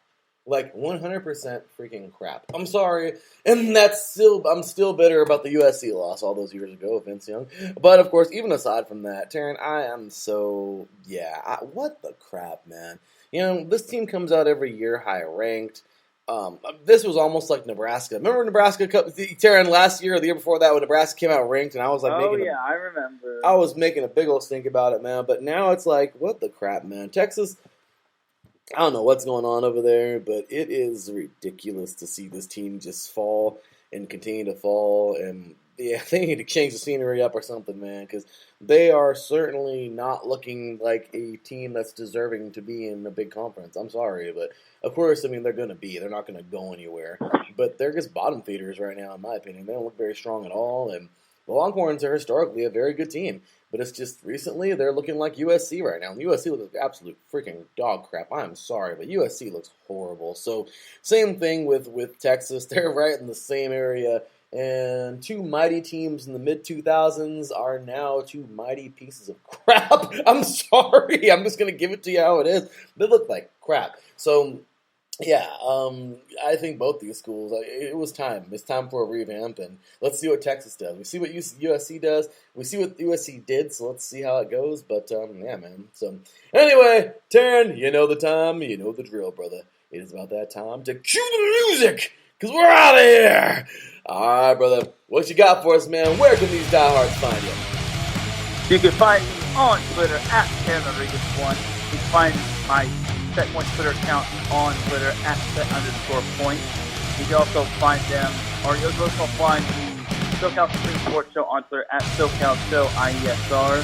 Like 100% freaking crap. I'm sorry, and I'm still bitter about the USC loss all those years ago, Vince Young. But of course, even aside from that, Taryn, I am so what the crap, man. You know, this team comes out every year high ranked. This was almost like Nebraska. Remember Nebraska, Taryn, last year or the year before that when Nebraska came out ranked, and I was like, I remember. I was making a big old stink about it, man. But now it's like, what the crap, man. Texas. I don't know what's going on over there, but it is ridiculous to see this team just fall and continue to fall. And yeah, they need to change the scenery up or something, man, because they are certainly not looking like a team that's deserving to be in a big conference. I'm sorry, but of course, I mean, they're going to be. They're not going to go anywhere. But they're just bottom feeders right now, in my opinion. They don't look very strong at all, and the Longhorns are historically a very good team. But it's just recently they're looking like USC right now. And USC looks like absolute freaking dog crap. I'm sorry, but USC looks horrible. So same thing with Texas. They're right in the same area. And two mighty teams in the mid-2000s are now two mighty pieces of crap. I'm sorry. I'm just going to give it to you how it is. They look like crap. So, yeah, I think both these schools, it was time. It's time for a revamp, and let's see what Texas does. We see what USC does. We see what USC did, so let's see how it goes. But, yeah, man. So, anyway, Taryn, you know the time. You know the drill, brother. It is about that time to cue the music, because we're out of here. All right, brother. What you got for us, man? Where can these diehards find you? You can find me on Twitter at TarynRodriguez1. You can find my Set Point Twitter account on Twitter at set_point. You can also find them, or you'll also find the SoCal Supreme Sports Show on Twitter at SoCal Show IESR.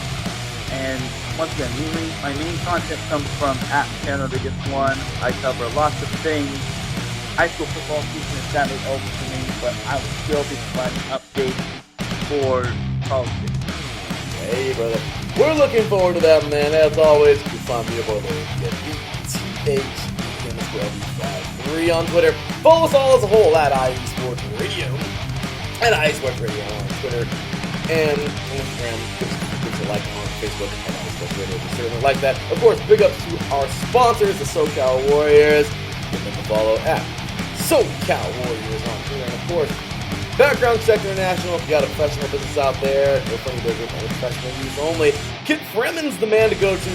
And once again, my main content comes from at Channel Biggest One. I cover lots of things. High school football season is sadly over for me, but I will still be providing updates for college. Hey, brother. We're looking forward to that, man. As always, you can find me over there at BTH3 on Twitter. Follow us all as a whole at IE Sports Radio. At IE Sports Radio on Twitter and Instagram. Give us a like on Facebook at IE Sports Radio. We certainly like that. Of course, big ups to our sponsors, the SoCal Warriors. Give them a follow at SoCal Warriors on Twitter. And of course, Background Check International. If you got a professional business out there, no funny business, and professional use only, Kit Freeman's the man to go to.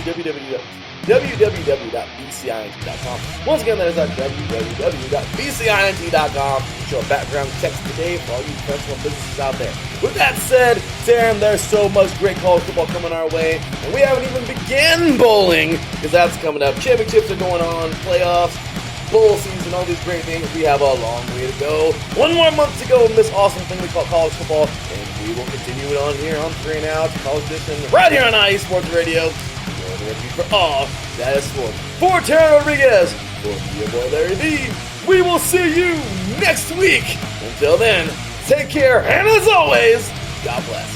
www.bcint.com. Once again, that is at www.bcint.com. Show a background checks today for all you professional businesses out there. With that said, Taryn, there's so much great college football coming our way, and we haven't even begun bowling, because that's coming up. Championships are going on, playoffs, bowl season, all these great things. We have a long way to go. 1 more month to go in this awesome thing we call college football, and we will continue it on here on 3 and Out, College Edition, right here on IE Sports Radio. For all that is sports. For Taryn Rodriguez, for your boy Larry B, we will see you next week. Until then, take care, and as always, God bless.